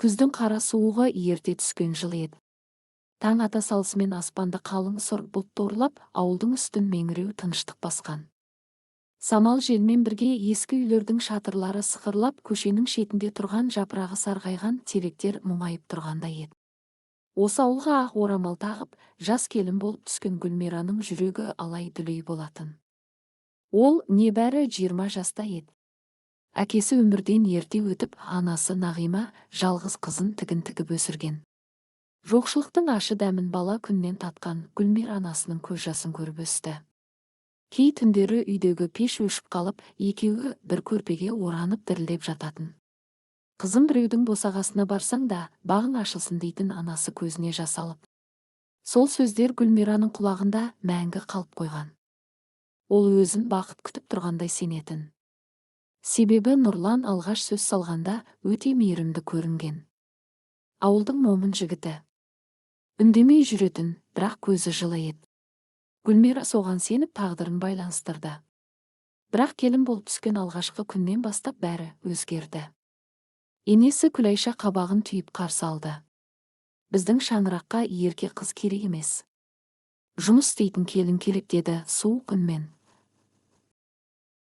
Күздің қара суығы ерте түскен жыл еді. Таң ата салысымен аспанды қалың сұр бұлт торлап, ауылдың үстін меңіреу тыныштық басқан. Самал желмен бірге ескі үйлердің шатырлары сықырлап, көшенің шетінде тұрған жапырағы сарғайған теректер мұңайып тұрғандай еді. Осы ауылға ақ орамал тағып, жас келін болып түскен Гүлмираның жүрегі алай-дүлей болатын. Ол небәрі 20 жаста еді. Әкесі өмірден ерте өтіп, анасы Нағима жалғыз қызын тігін тігіп өсірген. Жоқшылықтың ашы дәмін бала күннен татқан Гүлмира анасының көз жасын көріп өсті. Кей түндері үйдегі пеш өшіп қалып, екеуі бір көрпеге оранып дірілдеп жататын. Қызым біреудің босағасына барсаң да, бағың ашылсын дейтін анасы көзіне жас алып. Сол сөздер Гүлмираның құлағында мәңгі қалып қойған. Ол өзін бақыт күтіп тұрғандай сенетін. Себебі Нұрлан алғаш сөз салғанда өте мейірімді көрінген. Ауылдың момын жігіті. Үндемей жүретін, бірақ көзі жылы еді. Гүлмира соған сеніп тағдырын байланыстырды. Бірақ келін болып түскен алғашқы күннен бастап бәрі өзгерді. Енесі Күлайша қабағын түйіп қарсы алды. Біздің шаңыраққа ерке қыз керек емес. Жұмыс істейтін келін керек деді суық үнмен.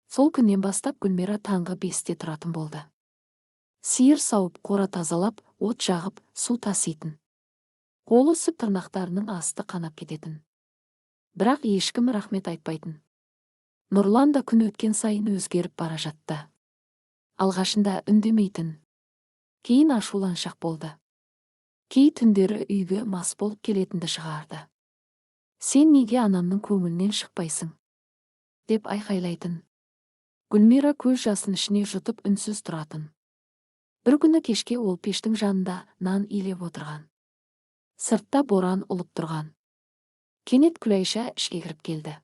Сол күннен бастап Гүлмира таңғы 5-те тұратын болды. Сиыр сауып, қора тазалап, от жағып, су таситын. Қолы үсіп тырнақтарының асты қанап кететін. Бірақ ешкім рахмет айтпайтын. Нұрлан да күн өткен сайын өзгеріп бара жатты. Алғашында үндемейтін. Кейін ашуланшақ болды. Кей түндері үйге мас болып келетінді шығарды. Сен неге анамның көңілінен шықпайсың? Деп айқайлайтын. Гүлмира көз жасын ішіне жұтып үнсіз тұратын. Бір күні кешке ол пештің жанында нан илеп отырған. Сыртта боран ұлып тұрған. Кенет Күлайша ішке кіріп келді.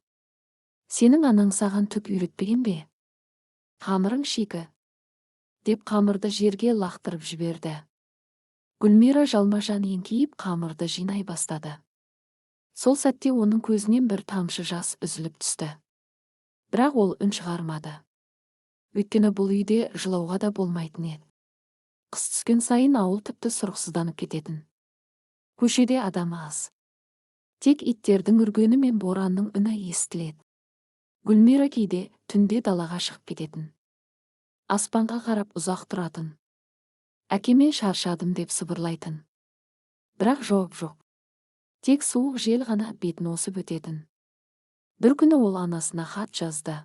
Сенің анаң саған түк үйретпеген бе? Қамырың шикі. Деп қамырды жерге лақтырып жіберді. Гүлмира жалма-жан еңкейіп қамырды жинай бастады. Сол сәтте оның көзінен бір тамшы жас үзіліп түсті. Бірақ ол үн шығармады. Өйткені бұл үйде жылауға да болмайтын еді. Қыс түскен сайын ауыл тіпті сұрықсызданып кететін. Көшеде адам аз. Тек иттердің үргені мен боранның үні естіледі. Гүлмира кейде түнде далаға шығып кететін. Аспанға қарап ұзақ тұратын. Әкеме шаршадым деп сыбырлайтын. Бірақ жоқ. Тек суық жел ғана бетін осып өтетін. Бір күні ол анасына хат жазды.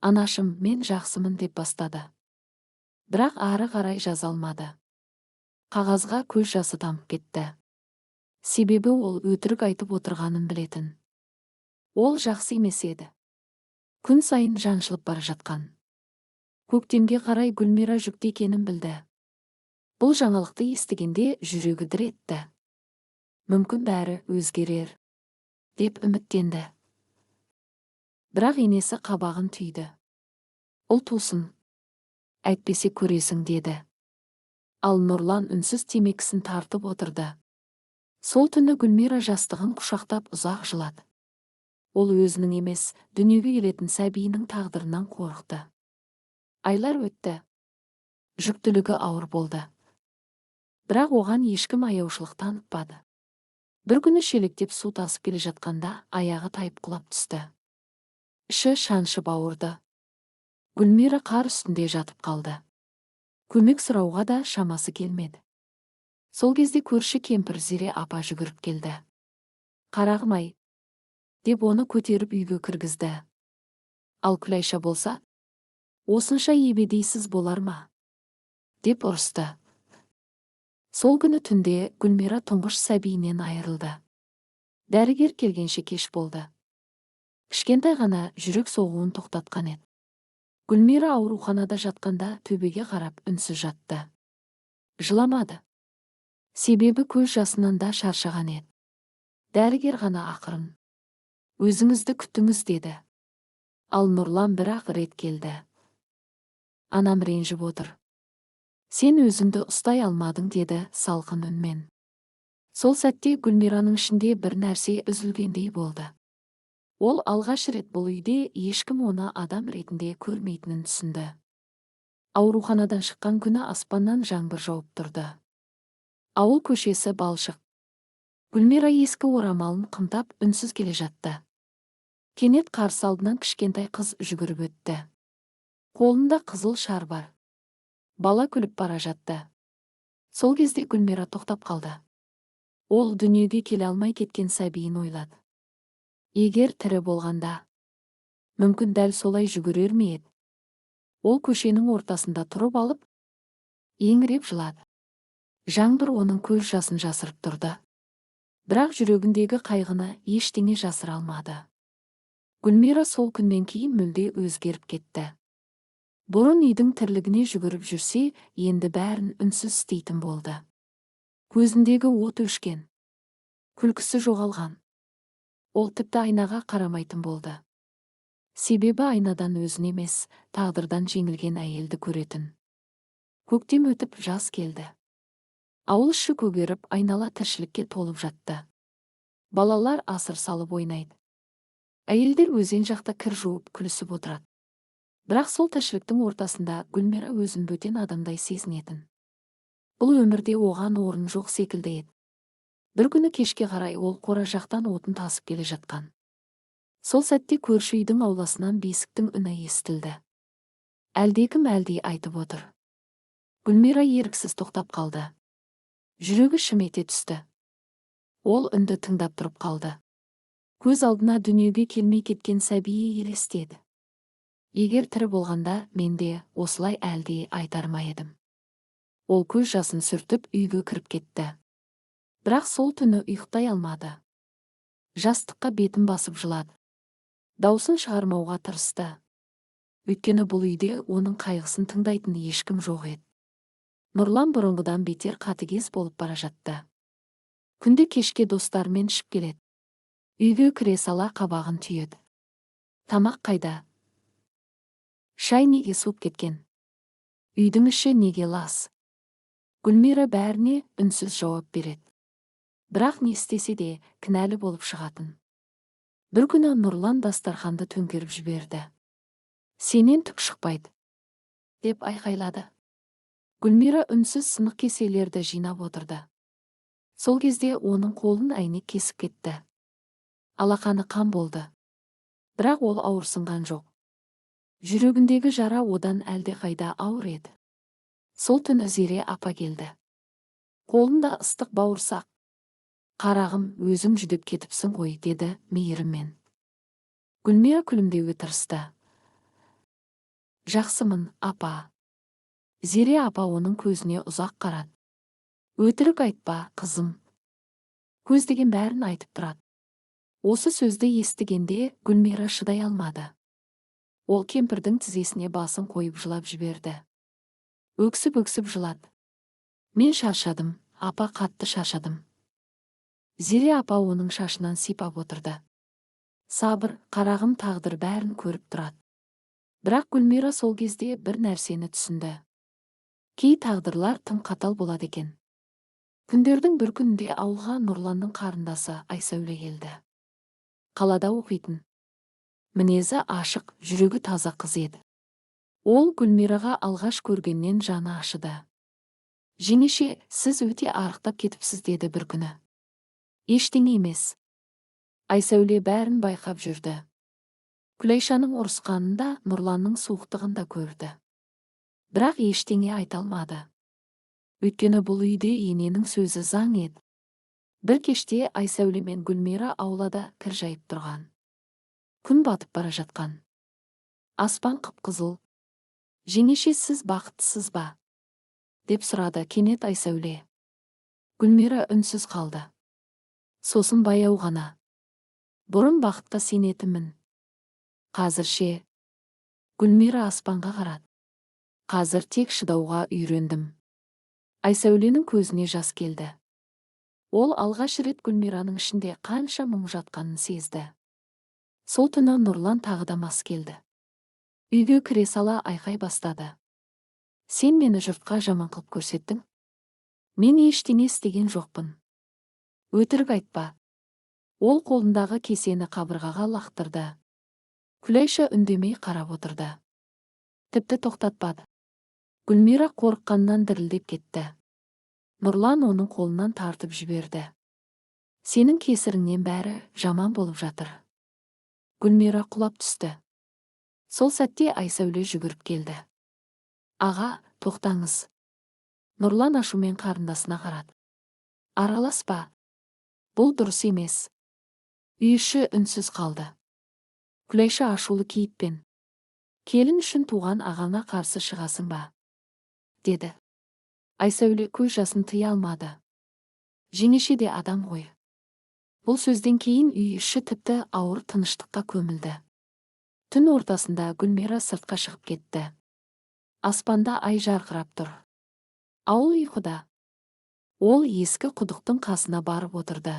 Анашым, мен жақсымын деп бастады. Бірақ ары қарай жаза алмады. Қағазға көз жасы тамып кетті. Себебі ол өтірік айтып отырғанын білетін. Ол жақсы емес еді. Күн сайын жаншылып бара жатқан. Көктемге қарай Гүлмира жүкті екенін білді. Бұл жаңалықты естігенде жүрегі дір етті. Мүмкін бәрі өзгерер деп үміттенді. Бірақ енесі қабағын түйді. Ұл тусын, әйтпесе көресің деді. Ал Нұрлан үнсіз темекісін тартып отырды. Сол түні Гүлмира жастығын құшақтап ұзақ жылады. Ол өзінің емес, дүниеге келетін сәбиінің тағдырынан қорықты. Айлар өтті. Жүктілігі ауыр болды. Бірақ оған ешкім аяушылық танытпады. Бір күні шелектеп су тасып келе жатқанда аяғы тайып құлап түсті. Іші шаншып ауырды. Гүлмира қар үстінде жатып қалды. Көмек сұрауға да шамасы келмеді. Сол кезде көрші кемпір Зере апа жүгіріп келді. Қарағым-ай, деп оны көтеріп үйге кіргізді. Ал Күлайша болса, осынша ебедейсіз болар ма? Деп ұрысты. Сол күні түнде Гүлмира тұңғыш сәбиінен айырылды. Дәрігер келгенше кеш болды. Кішкентай ғана жүрек соғуын тоқтатқан еді. Гүлмира ауруханада жатқанда төбеге қарап үнсіз жатты. Жыламады. Себебі көз жасынан да шаршаған еді. Дәрігер ғана ақырын. Өзіңізді күтіңіз деді. Ал Нұрлан бір-ақ рет келді. Анам ренжіп отыр. Сен өзіңді ұстай алмадың деді салқын үнмен. Сол сәтте Гүлмираның ішінде бір нәрсе үзілгендей болды. Ол алғаш рет бұл үйде ешкім оны адам ретінде көрмейтінін түсінді. Ауруханадан шыққан күні аспаннан жаңбыр жауып тұрды. Ауыл көшесі балшық. Гүлмира ескі орамалын қымтап үнсіз келе жатты. Кенет қарсы алдынан кішкентай қыз жүгіріп өтті. Қолында қызыл шар бар. Бала күліп бара жатты. Сол кезде Гүлмира тоқтап қалды. Ол дүниеге келе алмай кеткен сәбиін ойлады. Егер тірі болғанда, мүмкін дәл солай жүгірер ме еді? Ол көшенің ортасында тұрып алып, еңіреп жылады. Жаңбыр оның көз жасын жасырып тұрды. Бірақ жүрегіндегі қайғыны ештеңе жасыра алмады. Гүлмира сол күннен кейін мүлде өзгеріп кетті. Бұрын үйдің тірлігіне жүгіріп жүрсе, енді бәрін үнсіз істейтін болды. Көзіндегі от өшкен, күлкісі жоғалған. Ол тіпті айнаға қарамайтын болды. Себебі айнадан өзін емес, тағдырдан жеңілген әйелді көретін. Көктем өтіп жаз келді. Ауыл іші көгеріп, айнала тіршілікке толып жатты. Балалар асыр салып ойнайды. Әйелдер өзен жақта кір жуып күлісіп отырады. Бірақ сол тіршіліктің ортасында Гүлмира өзін бөтен адамдай сезінетін. Бұл өмірде оған орын жоқ секілді еді. Бір күні кешке қарай ол қора жақтан отын тасып келе жатқан. Сол сәтте көрші үйдің ауласынан бесіктің үні естілді. Әлдекім әлдей айтып отыр. Гүлмира еріксіз тоқтап қалды. Жүрегі шым ете түсті. Ол үнді тыңдап тұрып қалды. Көз алдына дүниеге келмей кеткен сәбиі елестеді. Егер тірі болғанда, мен де осылай әлдей айтар ма едім. Ол көз жасын сүртіп үйге кіріп кетті. Бірақ сол түні ұйықтай алмады. Жастыққа бетін басып жылады. Даусын шығармауға тырысты. Өйткені бұл үйде оның қайғысын тыңдайтын ешкім жоқ еді. Нұрлан бұрынғыдан бетер қатыгез болып бара жатты. Күнде кешке достарымен ішіп келеді. Үйге кіре сала қабағын түйеді. Тамақ қайда? Шай неге суып кеткен? Үйдің іші неге лас? Гүлмира бәріне үнсіз жауап береді. Бірақ не істесе де кінәлі болып шығатын. Бір күні Нұрлан дастарханды төңкеріп жіберді. Сенен түк шықпайды, деп айқайлады. Гүлмира үнсіз сынық кеселерді жинап отырды. Сол кезде оның қолын әйнек кесіп кетті. Алақаны қан болды. Бірақ ол ауырсынған жоқ. Жүрегіндегі жара одан әлде қайда ауыр еді. Сол түні Зере апа келді. Қолында ыстық бауырсақ. Қарағым, өзің жүдеп кетіпсің ғой, деді мейіріммен. Гүлмира күлімдеуге тырысты. Жақсымын, апа. Зере апа оның көзіне ұзақ қарады. Өтірік айтпа, қызым. Көз деген бәрін айтып тұрады. Осы сөзді естігенде Гүлмира шыдай алмады. Ол кемпірдің тізесіне басын қойып жылап жіберді. Өксіп-өксіп жылады. Мен шаршадым, апа, қатты шаршадым. Зере апа оның шашынан сипап отырды. Сабыр, қарағым, тағдыр бәрін көріп тұрады. Бірақ Гүлмира сол кезде бір нәрсені түсінді. Кей тағдырлар тым қатал болады екен. Күндердің бір күнінде ауылға Нұрланның қарындасы Айсәуле келді. Қалада оқитын. Мінезі ашық, жүрегі таза қыз еді. Ол Гүлмираға алғаш көргеннен жаны ашыды. Жеңеше, сіз өте арықтап кетіпсіз, деді бір күні. Ештеңе емес. Айсәуле бәрін байқап жүрді. Күләйшаның ұрысқанында Нұрланның суықтығында көрді. Бірақ ештеңе айта алмады. Өйткені бұл үйде ененің сөзі заң еді. Бір кеште Айсәуле мен Гүлмира аулада кір жайып тұрған. Күн батып бара жатқан. Аспан қып-қызыл. Жеңеше, сіз бақыттысыз ба? деп сұрады кенет Айсәуле. Гүлмира үнсіз қалды. Сосын баяу ғана. Бұрын бақытқа сенетінмін. Қазір ше? Гүлмира аспанға қарады. Қазір тек шыдауға үйрендім. Айсәуленің көзіне жас келді. Ол алғаш рет Гүлмираның ішінде қанша мұң жатқанын сезді. Сол түні Нұрлан тағы да мас келді. Үйге кіре сала айқай бастады. Сен мені жұртқа жаман қылып көрсеттің? Мен ештеңе істеген жоқпын. Өтірік айтпа. Ол қолындағы кесені қабырғаға лақтырды. Күләйша үндемей қарап отырды. Тіпті тоқтатпады. Гүлмира қорыққаннан дірілдеп кетті. Нұрлан оның қолынан тартып жіберді. Сенің кесіріңнен бәрі жаман болып жатыр. Гүлмира құлап түсті. Сол сәтте Айсәуле жүгіріп келді. Аға, тоқтаңыз. Нұрлан ашумен қарындасына қарады. Араласпа. Бұл дұрыс емес. Үй іші үнсіз қалды. Күлайша ашулы кейіппен: келін үшін туған ағаңа қарсы шығасың ба? Деді. Айсәуле көз жасын тыя алмады. Жеңеше де адам ғой. Бұл сөзден кейін үй іші тіпті ауыр тыныштыққа көмілді. Түн ортасында Гүлмира сыртқа шығып кетті. Аспанда ай жарқырап тұр. Ауыл ұйқыда. Ол ескі құдықтың қасына барып отырды.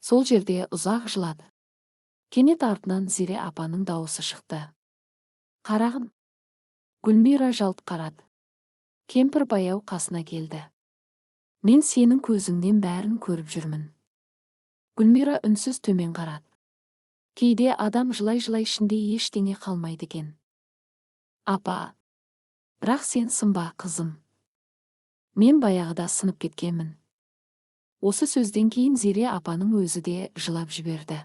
Сол жерде ұзақ жылады. Кенет артынан Зере апаның дауысы шықты. Қарағым. Гүлмира жалт қарады. Кемпір баяу қасына келді. Мен сенің көзіңнен бәрін көріп жүрмін. Гүлмира үнсіз төмен қарады. Кейде адам жылай-жылай ішінде ештеңе қалмайды екен. Апа. Бірақ сен сынба, қызым. Мен баяғыда сынып кеткенмін. Осы сөзден кейін Зере апаның өзі де жылап жіберді.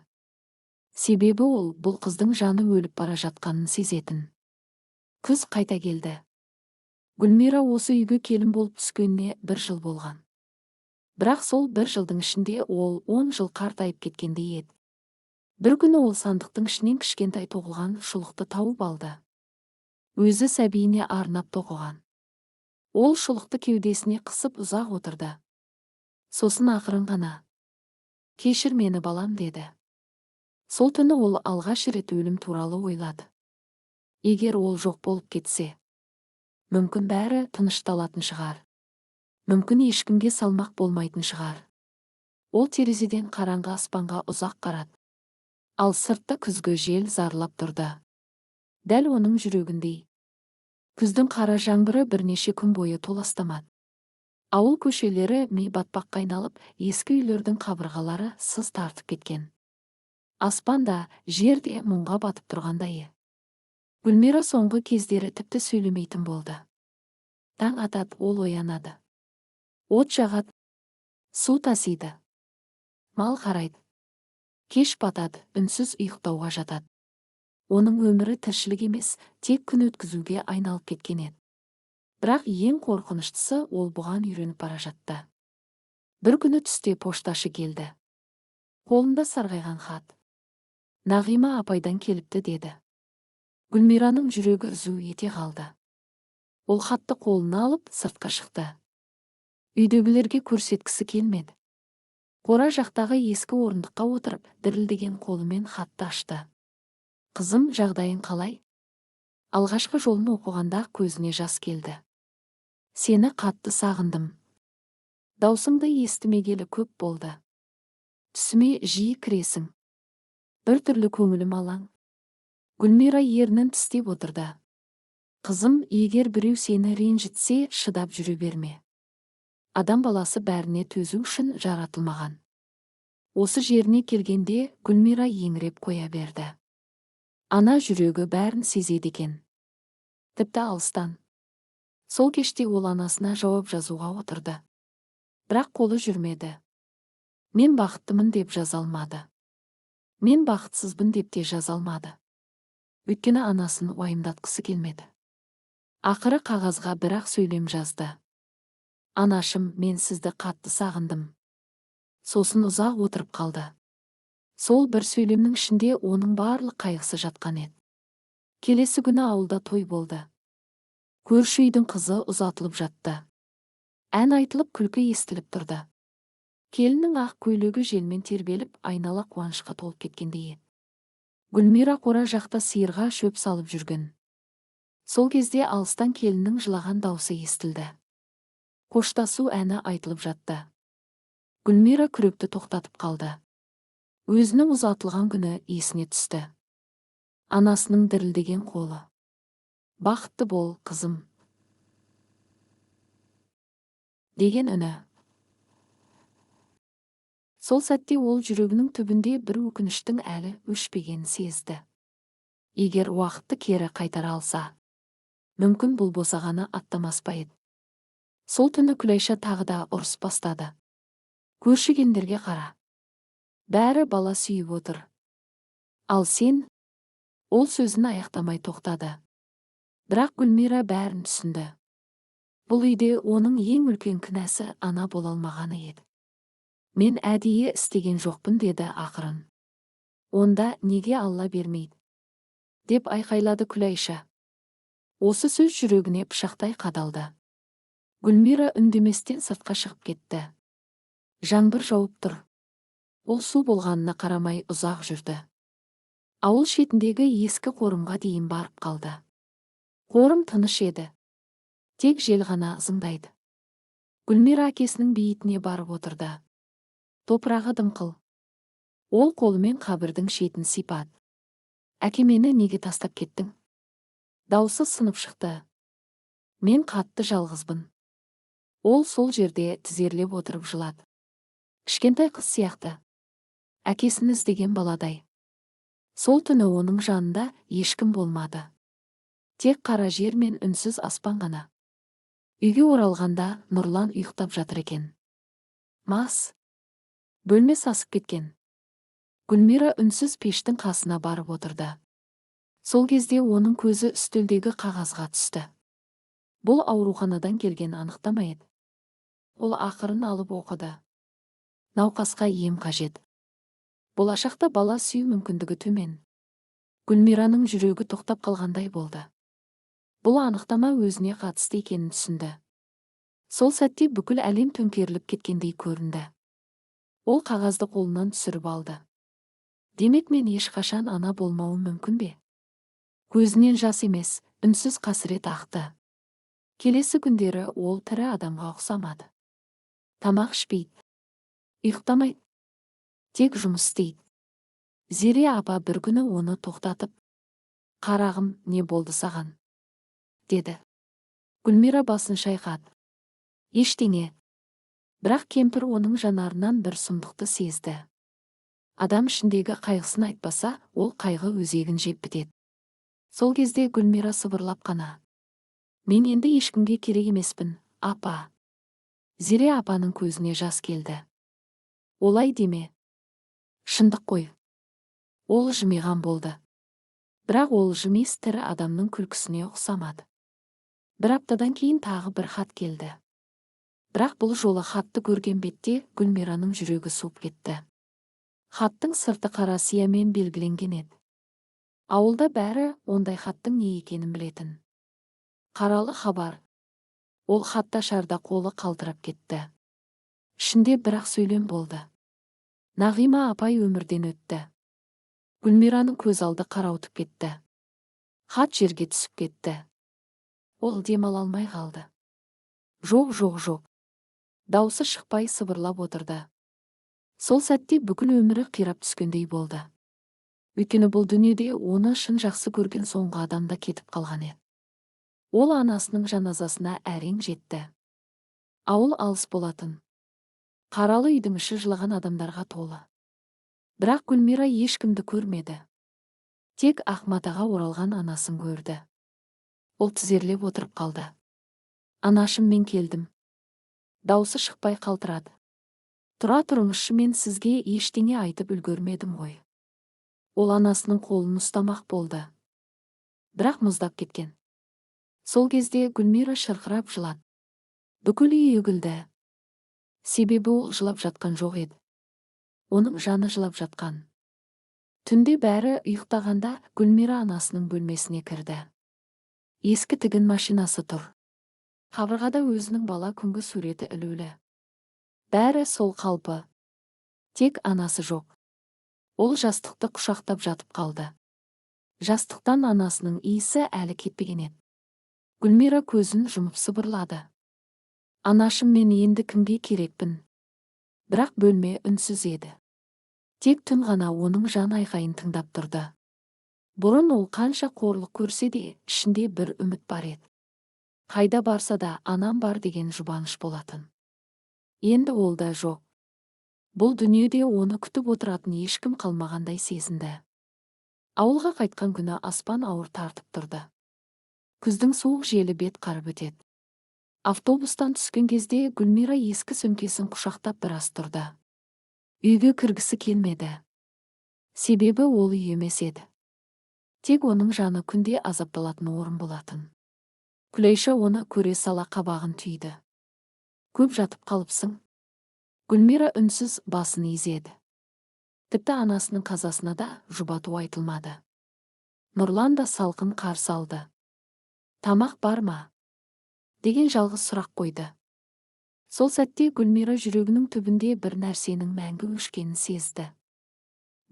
Себебі ол бұл қыздың жаны өліп бара жатқанын сезетін. Күз қайта келді. Гүлмира осы үйге келін болып түскеніне 1 жыл болған. Бірақ сол 1 жылдың ішінде ол 10 жыл қартайып кеткендей еді. Бір күні ол сандықтың ішінен кішкентай тоқылған шұлықты тауып алды. Өзі сәбиіне арнап тоқыған. Ол шұлықты кеудесіне қысып ұзақ отырды. Сосын ақырын ғана: кешір мені балам, деді. Сол түні ол алғаш рет өлім туралы ойлады. Егер ол жоқ болып кетсе, мүмкін бәрі тынышталатын шығар. Мүмкін ешкімге салмақ болмайтын шығар. Ол терезеден қараңғы аспанға ұзақ қарады. Ал сыртта күзгі жел зарлап тұрды. Дәл оның жүрегіндей. Күздің қара жаңбыры бірнеше күн бойы толастамады. Ауыл көшелері ми батпаққа айналып, ескі үйлердің қабырғалары сыз тартып кеткен. Аспанда, жерде мұңға батып тұрғандай. Гүлмира соңғы кездері тіпті сөйлемейтін болды. Таң атады, ол оянады. От жағады, су тасиды. Мал қарайды. Кеш батады, үнсіз ұйықтауға жатады. Оның өмірі тіршілік емес, тек күн өткізуге айналып кеткен еді. Бірақ ең қорқыныштысы, ол бұған үйреніп бара жатты. Бір күні түсте пошташы келді. Қолында сарғайған хат. Нағима апайдан келіпті, деді. Гүлмираның жүрегі үзу ете қалды. Ол хатты қолына алып сыртқа шықты. Үйдегілерге көрсеткісі келмеді. Қора жақтағы ескі орындыққа отырып, дірілдеген қолымен хатты ашты. Қызым, жағдайың қалай? Алғашқы жолын оқығанда көзіне жас келді. Сені қатты сағындым. Даусыңды естімегелі көп болды. Түсіме жиі кіресің. Бір түрлі көңілім алаң. Гүлмира ернін тістеп отырды. Қызым, егер біреу сені ренжітсе, шыдап жүре берме. Адам баласы бәріне төзу үшін жаратылмаған. Осы жеріне келгенде Гүлмира еңіреп қоя берді. Ана жүрегі бәрін сезеді екен. Тіпті алыстан. Сол кеште ол анасына жауап жазуға отырды. Бірақ қолы жүрмеді. Мен бақыттымын деп жаза алмады. Мен бақытсызбын деп те жаза алмады. Өйткені анасын уайымдатқысы келмеді. Ақыры қағазға бір-ақ сөйлем жазды. Анашым, мен сізді қатты сағындым. Сосын ұзақ отырып қалды. Сол бір сөйлемнің ішінде оның барлық қайғысы жатқан еді. Келесі күні ауылда той болды. Көрші үйдің қызы ұзатылып жатты. Ән айтылып, күлкі естіліп тұрды. Келіннің ақ көйлегі желмен тербеліп, айнала қуанышқа толып кеткендей еді. Гүлмира қора жақта сиырға шөп салып жүрген. Сол кезде алыстан келіннің жылаған даусы естілді. Қоштасу әні айтылып жатты. Гүлмира күректі тоқтатып қалды. Өзінің ұзатылған күні есіне түсті. Анасының дірілдеген қолы. Бақытты бол, қызым, деген үні. Сол сәтте ол жүрегінің түбінде бір өкініштің әлі өшпегенін сезді. Егер уақытты кері қайтара алса, Мүмкін бұл босағаны аттамас па еді. Сол түні Күлайша тағы да ұрыс бастады. Көршігендерге қара. Бәрі бала сүйіп отыр. Ал сен, ол сөзін аяқтамай тоқтады. Бірақ Гүлмира бәрін түсінді. Бұл үйде оның ең үлкен кінәсі ана бола алмағаны еді. Мен әдейі істеген жоқпын, деді ақырын. Онда неге Алла бермейді? Деп айқайлады Күлайша. Осы сөз жүрегіне пышақтай қадалды. Гүлмира үндеместен сыртқа шығып кетті. Жаңбыр жауып тұр. Ол су болғанына қарамай ұзақ жүрді. Ауыл шетіндегі ескі қорымға дейін барып қалды. Қорым тыныш еді. Тек жел ғана ызыңдайды. Гүлмира әкесінің бейітіне барып отырды. Топырағы дымқыл. Ол қолымен қабірдің шетін сипады. Әке, мені неге тастап кеттің? Даусы сынып шықты. Мен қатты жалғызбын. Ол сол жерде тізерлеп отырып жылады. Кішкентай қыз сияқты. Әкесін іздеген баладай. Сол түні оның жанында ешкім болмады. Тек қара жер мен үнсіз аспан ғана. Үйге оралғанда Нұрлан ұйықтап жатыр екен. Мас. Бөлме сасып кеткен. Гүлмира үнсіз пештің қасына барып отырды. Сол кезде оның көзі үстелдегі қағазға түсті. Бұл ауруханадан келген анықтама еді. Ол ақырын алып оқыды. Науқасқа ем қажет. Болашақта бала сүю мүмкіндігі төмен. Гүлмираның жүрегі тоқтап қалғандай болды. Бұл анықтама өзіне қатысты екенін түсінді. Сол сәтте бүкіл әлем төңкеріліп кеткендей көрінді. Ол қағазды қолынан түсіріп алды. Демек мен ешқашан ана болмауым мүмкін бе? Көзінен жас емес, үнсіз қасірет ақты. Келесі күндері ол тірі адамға ұқсамады. Тамақ ішпейді. Ұйықтамайды. Тек жұмыс істейді. Зере апа бір күні оны тоқтатып, «Қарағым, не болды саған?» деді. Гүлмира басын шайқады. Ештеңе. Бірақ кемпір оның жанарынан бір сұмдықты сезді. Адам ішіндегі қайғысын айтпаса, ол қайғы өзегін жеп бітеді. Сол кезде Гүлмира сыбырлап қана: «Мен енді ешкімге керек емеспін, апа». Зере апаның көзіне жас келді. Олай деме. Шындық қой. Ол жымиған болды. Бірақ ол жымиыс тірі адамның күлкісіне ұқсамады. Бір аптадан кейін тағы бір хат келді. Бірақ бұл жолы хатты көрген бетте Гүлмираның жүрегі суып кетті. Хаттың сырты қара сиямен белгіленген еді. Ауылда бәрі ондай хаттың не екенін білетін. Қаралы хабар. Ол хатты ашарда қолы қалтырап кетті. Ішінде бір-ақ сөйлем болды. Нағима апай өмірден өтті. Гүлмираның көз алды қарауытып кетті. Хат жерге түсіп кетті. Ол демала алмай қалды. Жоқ. Даусы шықпай сыбырлап отырды. Сол сәтте бүкіл өмірі қирап түскендей болды. Өйткені бұл дүниеде оны шын жақсы көрген соңғы адамда кетіп қалған еді. Ол анасының жаназасына әрең жетті. Ауыл алыс болатын. Қаралы үйдің іші жылаған адамдарға толы. Бірақ Гүлмира ешкімді көрмеді. Тек Ақматаға оралған анасын көрді. Ол тізерлеп отырып қалды. «Анашым, мен келдім». Даусы шықпай қалтырады. «Тұра тұрыңызшы, мен сізге ештеңе айтып үлгермедім ғой». Ол анасының қолын ұстамақ болды. Бірақ мұздап кеткен. Сол кезде Гүлмира шырқырап жылады. Бүкіл үй үгілді. Себебі ол жылап жатқан жоқ еді. Оның жаны жылап жатқан. Түнде бәрі ұйықтағанда Гүлмира анасының бөлмесіне кірді. Ескі тігін машинасы тұр. Қабырғада өзінің бала күнгі суреті ілулі. Бәрі сол қалпы. Тек анасы жоқ. Ол жастықты құшақтап жатып қалды. Жастықтан анасының иісі әлі кетпеген еді. Гүлмира көзін жұмып сыбырлады. «Анашым, мен енді кімге керекпін?» Бірақ бөлме үнсіз еді. Тек түн ғана оның жан айқайын тыңдап тұрды. Бұрын ол қанша қорлық көрсе де, ішінде бір үміт бар еді. Қайда барса да анам бар деген жұбаныш болатын. Енді ол да жоқ. Бұл дүниеде оны күтіп отыратын ешкім қалмағандай сезінді. Ауылға қайтқан күні аспан ауыр тартып тұрды. Күздің суық желі бет қарып өтеді. Автобустан түскен кезде Гүлмира ескі сөмкесін құшақтап біраз тұрды. Үйге кіргісі келмеді. Себебі ол үй емес еді. Тек оның жаны күнде азапталатын орын болатын. Күләйша оны көре сала қабағын түйді. Көп жатып қалыпсың. Гүлмира үнсіз басын изеді. Тіпті анасының қазасына да жұбату айтылмады. Нұрлан да салқын қарсы алды. Тамақ бар ма? Деген жалғыз сұрақ қойды. Сол сәтте Гүлмира жүрегінің түбінде бір нәрсенің мәңгі өшкенін сезді.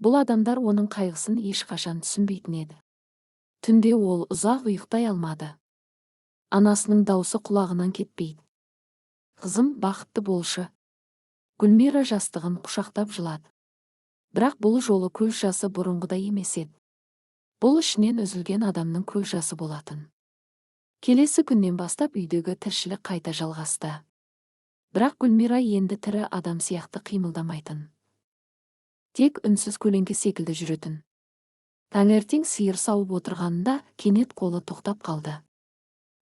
Бұл адамдар оның қайғысын ешқашан түсінбейтін еді. Түнде ол ұзақ ұйықтай алмады. Анасының даусы құлағынан кетпейді. Қызым, бақытты болшы. Гүлмира жастығын құшақтап жылады. Бірақ бұл жолы көз жасы бұрынғыдай емес еді. Бұл ішінен үзілген адамның көз жасы болатын. Келесі күннен бастап үйдегі тіршілік қайта жалғасты. Бірақ Гүлмира енді тірі адам сияқты қимылдамайтын. Тек үнсіз көлеңке секілді жүретін. Таңертең сиыр сауып отырғанында кенет қолы тоқтап қалды.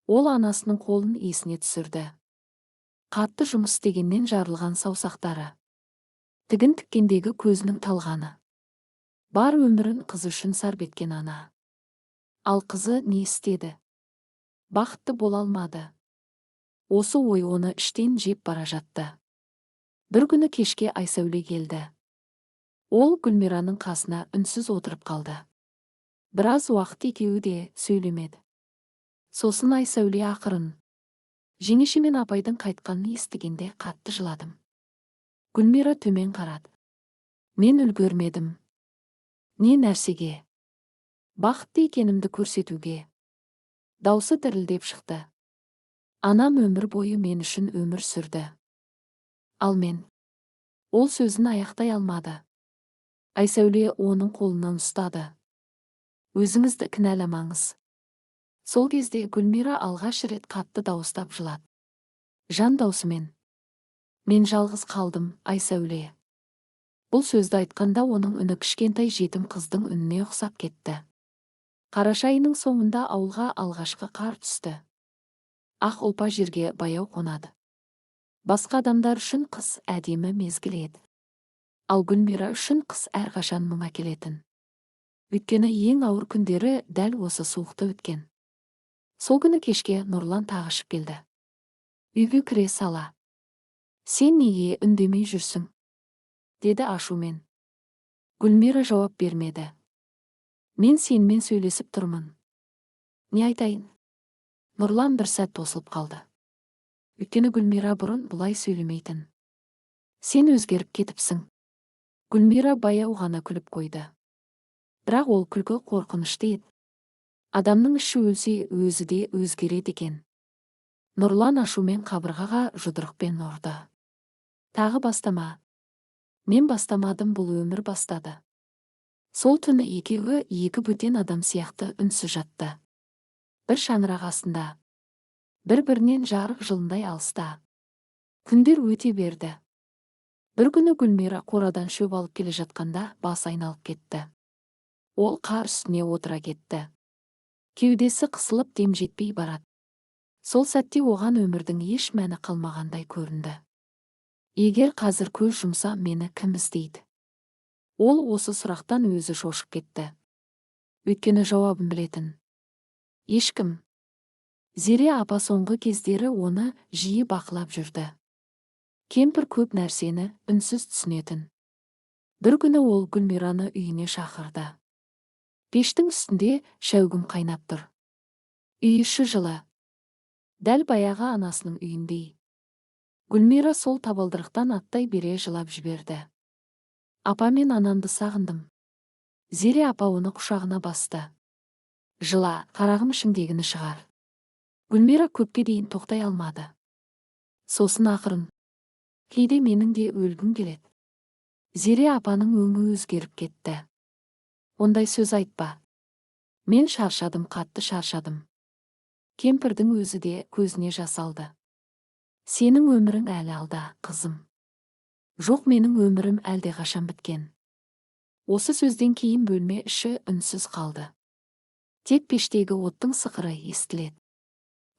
Ол анасының қолын есіне түсірді. Қатты жұмыс істегеннен жарылған саусақтары. Тігін тіккендегі көзінің талғаны. Бар өмірін қызы үшін сарп еткен ана. Ал қызы не істеді? Бақытты бола алмады. Осы ой оны іштен жеп бара жатты. Бір күні кешке Айсәуле келді. Ол Гүлмираның қасына үнсіз отырып қалды. Біраз уақыт екеуі де сөйлемеді. Сосын Айсәуле ақырын: жеңеше мен апайдың қайтқанын естігенде қатты жыладым. Гүлмира төмен қарады. Мен үлгермедім. Не нәрсеге? Бақытты екенімді көрсетуге. Даусы дірілдеп шықты. Анам өмір бойы мен үшін өмір сүрді. Ал мен. Ол сөзін аяқтай алмады. Айсәуле оның қолынан ұстады. Өзіңізді кінәламаңыз. Сол кезде Гүлмира алғаш рет қатты дауыстап жылады. Жан даусымен: мен жалғыз қалдым, Айсәуле. Бұл сөзді айтқанда оның үні кішкентай жетім қыздың үніне ұқсап кетті. Қараша айының соңында ауылға алғашқы қар түсті. Ақ ұлпа жерге баяу қонады. Басқа адамдар үшін қыс әдемі мезгіл еді. Ал Гүлмира үшін қыс әрқашан мұң әкелетін. Өйткені ең ауыр күндері дәл осы суықта өткен. Сол күні кешке Нұрлан тағышып келді. Үйге кіре сала: сен неге үндемей жүрсің? Деді ашумен. Гүлмира жауап бермеді. Мен сенімен сөйлесіп тұрмын. Не айтайын? Нұрлан бір сәт тосылып қалды. Өйткені Гүлмира бұрын бұлай сөйлемейтін. Сен өзгеріп кетіпсің. Гүлмира баяу ғана күліп қойды. Бірақ ол күлкі қорқынышты еді. Адамның іші өлсе, өзі де өзгереді екен. Нұрлан ашумен қабырғаға жұдырықпен ұрды. Тағы бастама. Мен бастамадым, бұл өмір бастады. Сол түні екеуі екі бөтен адам сияқты үнсіз жатты. Бір шаңырақ астында. Бір-бірінен жарық жылындай алыста. Күндер өте берді. Бір күні Гүлмира қорадан шөп алып келе жатқанда бас айналып кетті. Ол қар үстіне отыра кетті. Кеудесі қысылып дем жетпей барады. Сол сәтте оған өмірдің еш мәні қалмағандай көрінді. Егер қазір көз жұмса, мені кім іздейді? Ол осы сұрақтан өзі шошып кетті. Өйткені жауабын білетін. Ешкім. Зере апа соңғы кездері оны жиі бақылап жүрді. Кемпір көп нәрсені үнсіз түсінетін. Бір күні ол Гүлмираны үйіне шақырды. Пештің үстінде шәугім қайнап тұр. Үй іші жылы. Дәл баяғы анасының үйіндей. Гүлмира сол табалдырықтан аттай бере жылап жіберді. Апа, мен анамды сағындым. Зере апа оны құшағына басты. Жыла, қарағым, ішіңдегіні шығар. Гүлмира көпке дейін тоқтай алмады. Сосын ақырын: кейде менің де өлгім келеді. Зере апаның өңі өзгеріп кетті. Ондай сөз айтпа. Мен шаршадым, қатты шаршадым. Кемпірдің өзі де көзіне жас алды. Сенің өмірің әлі алда, қызым. Жоқ, менің өмірім әлде қашан біткен. Осы сөзден кейін бөлме іші үнсіз қалды. Тек пештегі оттың сықыры естіледі.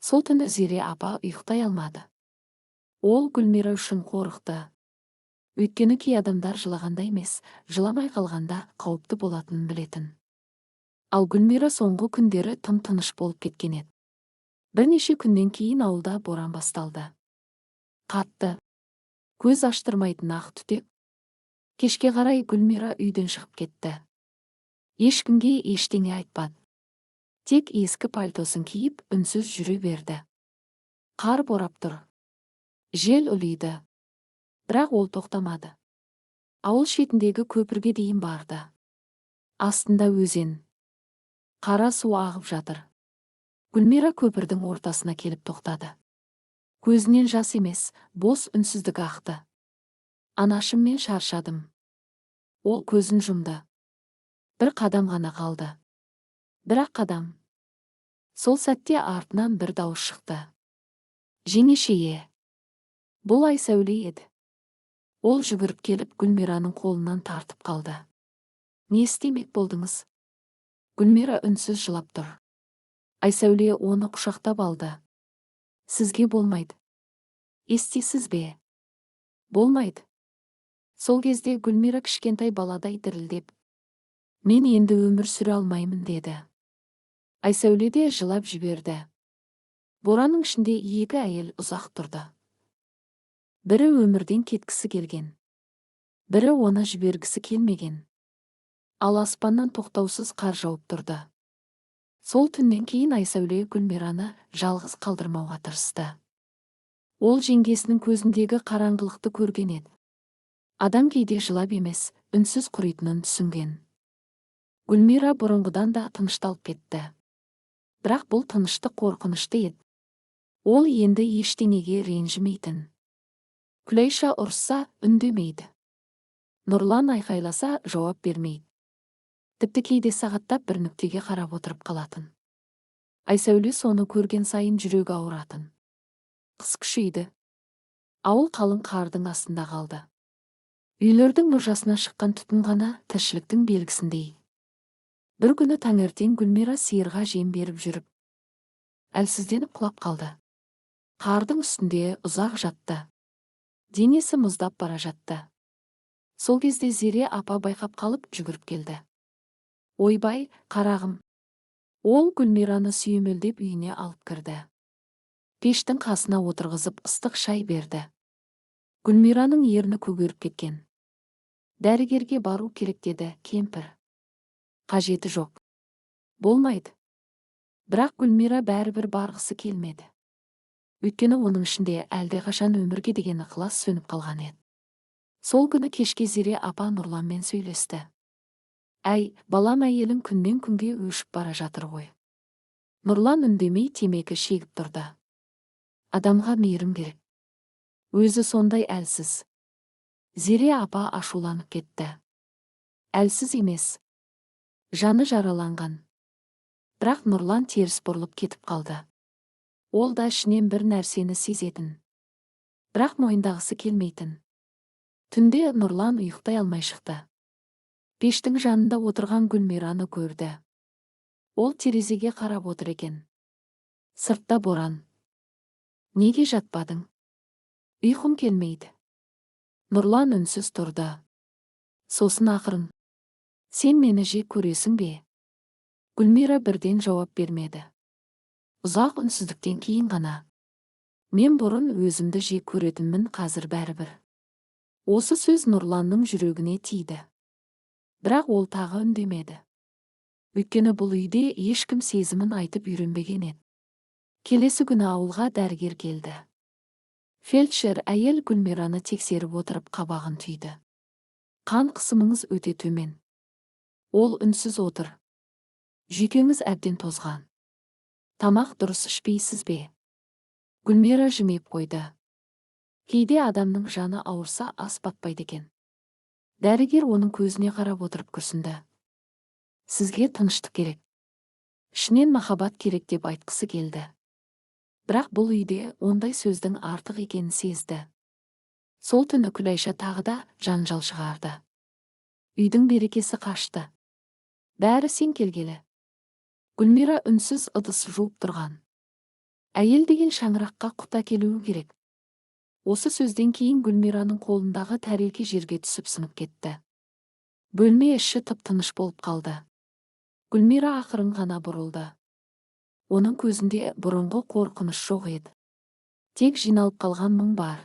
Сол түні Зере апа ұйықтай алмады. Ол Гүлмира үшін қорықты. Өйткені кей адамдар жылағанда емес, жыламай қалғанда қауіпті болатынын білетін. Ал Гүлмира соңғы күндері тым тыныш болып кеткен еді. Бірнеше күннен кейін ауылда боран басталды. Қатты, көз аштырмайтын ақ түтек. Кешке қарай Гүлмира үйден шығып кетті. Ешкімге ештеңе айтпады. Тек ескі пальтосын киіп, үнсіз жүре берді. Қар борап тұр. Жел ұлиды. Бірақ ол тоқтамады. Ауыл шетіндегі көпірге дейін барды. Астында өзен. Қара су ағып жатыр. Гүлмира көпірдің ортасына келіп тоқтады. Көзінен жас емес, бос үнсіздік ақты. Анашым, мен шаршадым. Ол көзін жұмды. Бір қадам ғана қалды. Бірақ қадам. Сол сәтте артынан бір дауыс шықты. Жеңешее. Бұл Айсәуле еді. Ол жүгіріп келіп Гүлмираның қолынан тартып қалды. Не істемек болдыңыз? Гүлмира үнсіз жылап тұр. Айсәуле оны құшақтап алды. Сізге болмайды. Естисіз бе? Болмайды. Сол кезде Гүлмира кішкентай баладай дірілдеп, мен енді өмір сүре алмаймын деді. Айсәуле де жылап жіберді. Боранның ішінде екі әйел ұзақ тұрды. Бірі өмірден кеткісі келген. Бірі оны жібергісі келмеген. Ал аспаннан тоқтаусыз қар жауып тұрды. Сол түннен кейін Айсәуле Гүлмираны жалғыз қалдырмауға тырысты. Ол жеңгесінің көзіндегі қараңғылықты көрген еді. Адам кейде жылап емес, үнсіз құритынын түсінген. Гүлмира бұрынғыдан да тынышталып кетті. Бірақ бұл тыныштық қорқынышты еді. Ол енді ештеңеге ренжімейтін. Күләйша ұрса үндемейді. Нұрлан айқайласа жауап бермейді. Тіпті кейде сағаттап бір нүктеге қарап отырып қалатын. Айсәуле соны көрген сайын жүрегі ауыратын. Қыс күшейді. Ауыл қалың қардың астында қалды. Үйлердің мұржасына шыққан түтін ғана тіршіліктің белгісіндей. Бір күні таңертең Гүлмира сиырға жем беріп жүріп, әлсізденіп құлап қалды. Қардың үстінде ұзақ жатты. Денесі мұздап бара жатты. Сол кезде Зере апа байқап қалып жүгіріп келді. Ойбай, қарағым. Ол Гүлмираны сүйемелдеп үйіне алып кірді. Пештің қасына отырғызып ыстық шай берді. Гүлмираның ерні көгеріп кеткен. Дәрігерге бару керек деді кемпір. Қажеті жоқ. Болмайды. Бірақ Гүлмира бәрібір барғысы келмеді. Өйткені оның ішінде әлдеқашан өмірге деген ықылас сөніп қалған еді. Сол күні кешке Зере апа Нұрланмен сөйлесті. Әй, балам, әйелің күннен күнге өшіп бара жатыр ғой. Нұрлан үндемей темекі шегіп тұрды. Адамға мейірім керек. Өзі сондай әлсіз. Зере апа ашуланып кетті. Әлсіз емес. Жаны жараланған. Бірақ Нұрлан теріс бұрылып кетіп қалды. Ол да ішінен бір нәрсені сезетін. Бірақ мойындағысы келмейтін. Түнде Нұрлан ұйықтай алмай шықты. Пештің жанында отырған Гүлмираны көрді. Ол терезеге қарап отыр екен. Сыртта боран. Неге жатпадың? Ұйқым келмейді. Нұрлан үнсіз тұрды. Сосын ақырын. Сен мені жек көресің бе? Гүлмира бірден жауап бермеді. Ұзақ үнсіздіктен кейін ғана. Мен бұрын өзімді жек көретінмін, қазір бәрібір. Осы сөз Нұрланның жүрегіне тиді. Бірақ ол тағы үндемеді. Өйткені бұл үйде ешкім сезімін айтып үйренбеген еді. Келесі күні ауылға дәрігер келді. Фельдшер әйел Гүлмираны тексеріп отырып қабағын түйді. Қан қысымыңыз өте төмен. Ол үнсіз отыр. Жүйкеңіз әбден тозған. Тамақ дұрыс ішпейсіз бе? Гүлмира жымиып қойды. Кейде адамның жаны ауырса ас батпайды екен. Дәрігер оның көзіне қарап отырып күрсінді. Сізге тыныштық керек. Ішінен махаббат керек деп айтқысы келді. Бірақ бұл үйде ондай сөздің артық екенін сезді. Сол түні Күләйша тағы да жанжал шығарды. Үйдің берекесі қашты. Бәрі сен келгелі. Гүлмира үнсіз ыдыс жуып тұрған. Әйел деген шаңыраққа құт әкелуі керек. Осы сөзден кейін Гүлмираның қолындағы тәрелке жерге түсіп сынып кетті. Бөлме іші тып-тыныш болып қалды. Гүлмира ақырын ғана бұрылды. Оның көзінде бұрынғы қорқыныш жоқ еді. Тек жиналып қалған мұң бар.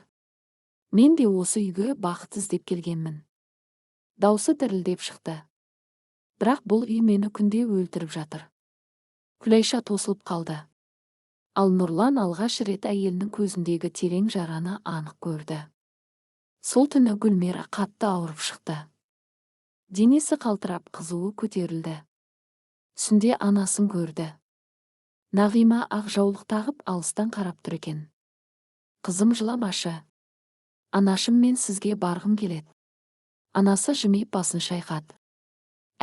Мен де осы үйге бақыт іздеп келгенмін. Даусы дірілдеп шықты. Бірақ бұл үй мені күнде өлтіріп жатыр. Күләйша тосылып қалды. Ал Нұрлан алғаш рет әйелінің көзіндегі терең жараны анық көрді. Сол түні Гүлмира қатты ауырып шықты. Денесі қалтырап, қызуы көтерілді. Түсінде анасын көрді. Нағима ақ жаулық тағып алыстан қарап тұр екен. Қызым, жыламашы. Анашым, мен сізге барғым келеді. Анасы жымиып басын шайқады.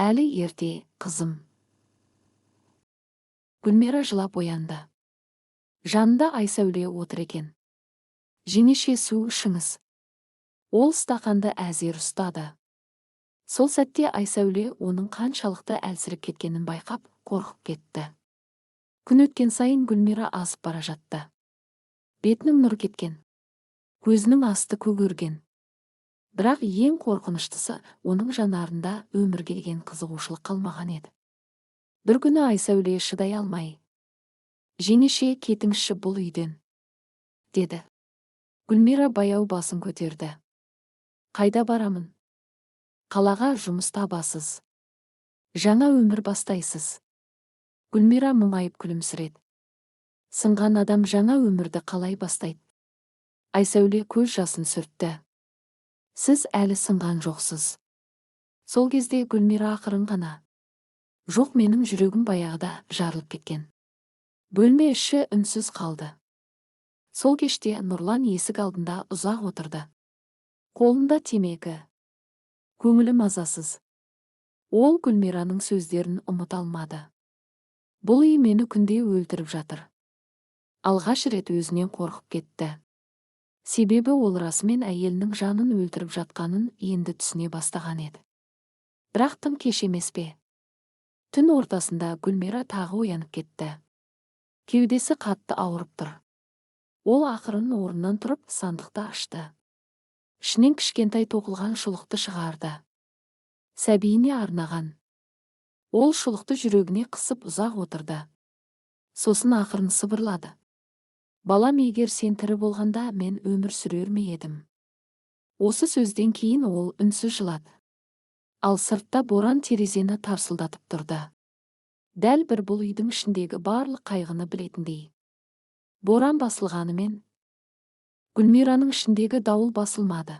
Әлі ерте, қызым. Гүлмира жылап оянды. Жанында Айсәуле отыр екен. Жеңеше, су ішіңіз. Ол стақанды әзер ұстады. Сол сәтте Айсәуле оның қаншалықты әлсіреп кеткенін байқап, қорқып кетті. Күн өткен сайын Гүлмира азып бара жатты. Бетінің нұры кеткен. Көзінің асты көгерген. Бірақ ең қорқыныштысы, оның жанарында өмірге деген қызығушылық қалмаған еді. Бір күні Айсәуле шыдай алмай: «Жеңеше, кетіңізші бұл үйден», деді. Гүлмира баяу басын көтерді. «Қайда барамын? Қалаға жұмыс табасыз. Жаңа өмір бастайсыз». Гүлмира мұңайып күлімсіреді. Сынған адам жаңа өмірді қалай бастайды? Айсәуле көз жасын сүртті. «Сіз әлі сынған жоқсыз». Сол кезде Гүлмира ақырын ғана: «Жоқ, менің жүрегім баяғыда жарылып кеткен». Бөлме іші үнсіз қалды. Сол кеште Нұрлан есік алдында ұзақ отырды. Қолында темекі. Көңілі мазасыз. Ол Гүлмираның сөздерін ұмыта алмады. «Бұл үй мені күнде өлтіріп жатыр». Алғаш рет өзінен қорқып кетті. Себебі ол расымен әйелінің жанын өлтіріп жатқанын енді түсіне бастаған еді. Бірақ тым кеш емес пе? Түн ортасында Гүлмира тағы оянып кетті. Кеудесі қатты ауырып тұр. Ол ақырын орнынан тұрып сандықты ашты. Ішінен кішкентай тоқылған шұлықты шығарды. Сәбиіне арнаған. Ол шұлықты жүрегіне қысып ұзақ отырды. Сосын ақырын сыбырлады: «Балам, егер сен тірі болғанда мен өмір сүрер ме едім?» Осы сөзден кейін ол үнсіз жылады. Ал сыртта боран терезені тарсылдатып тұрды. Дәл бір бұл үйдің ішіндегі барлық қайғыны білетіндей. Боран басылғанымен Гүлмираның ішіндегі дауыл басылмады.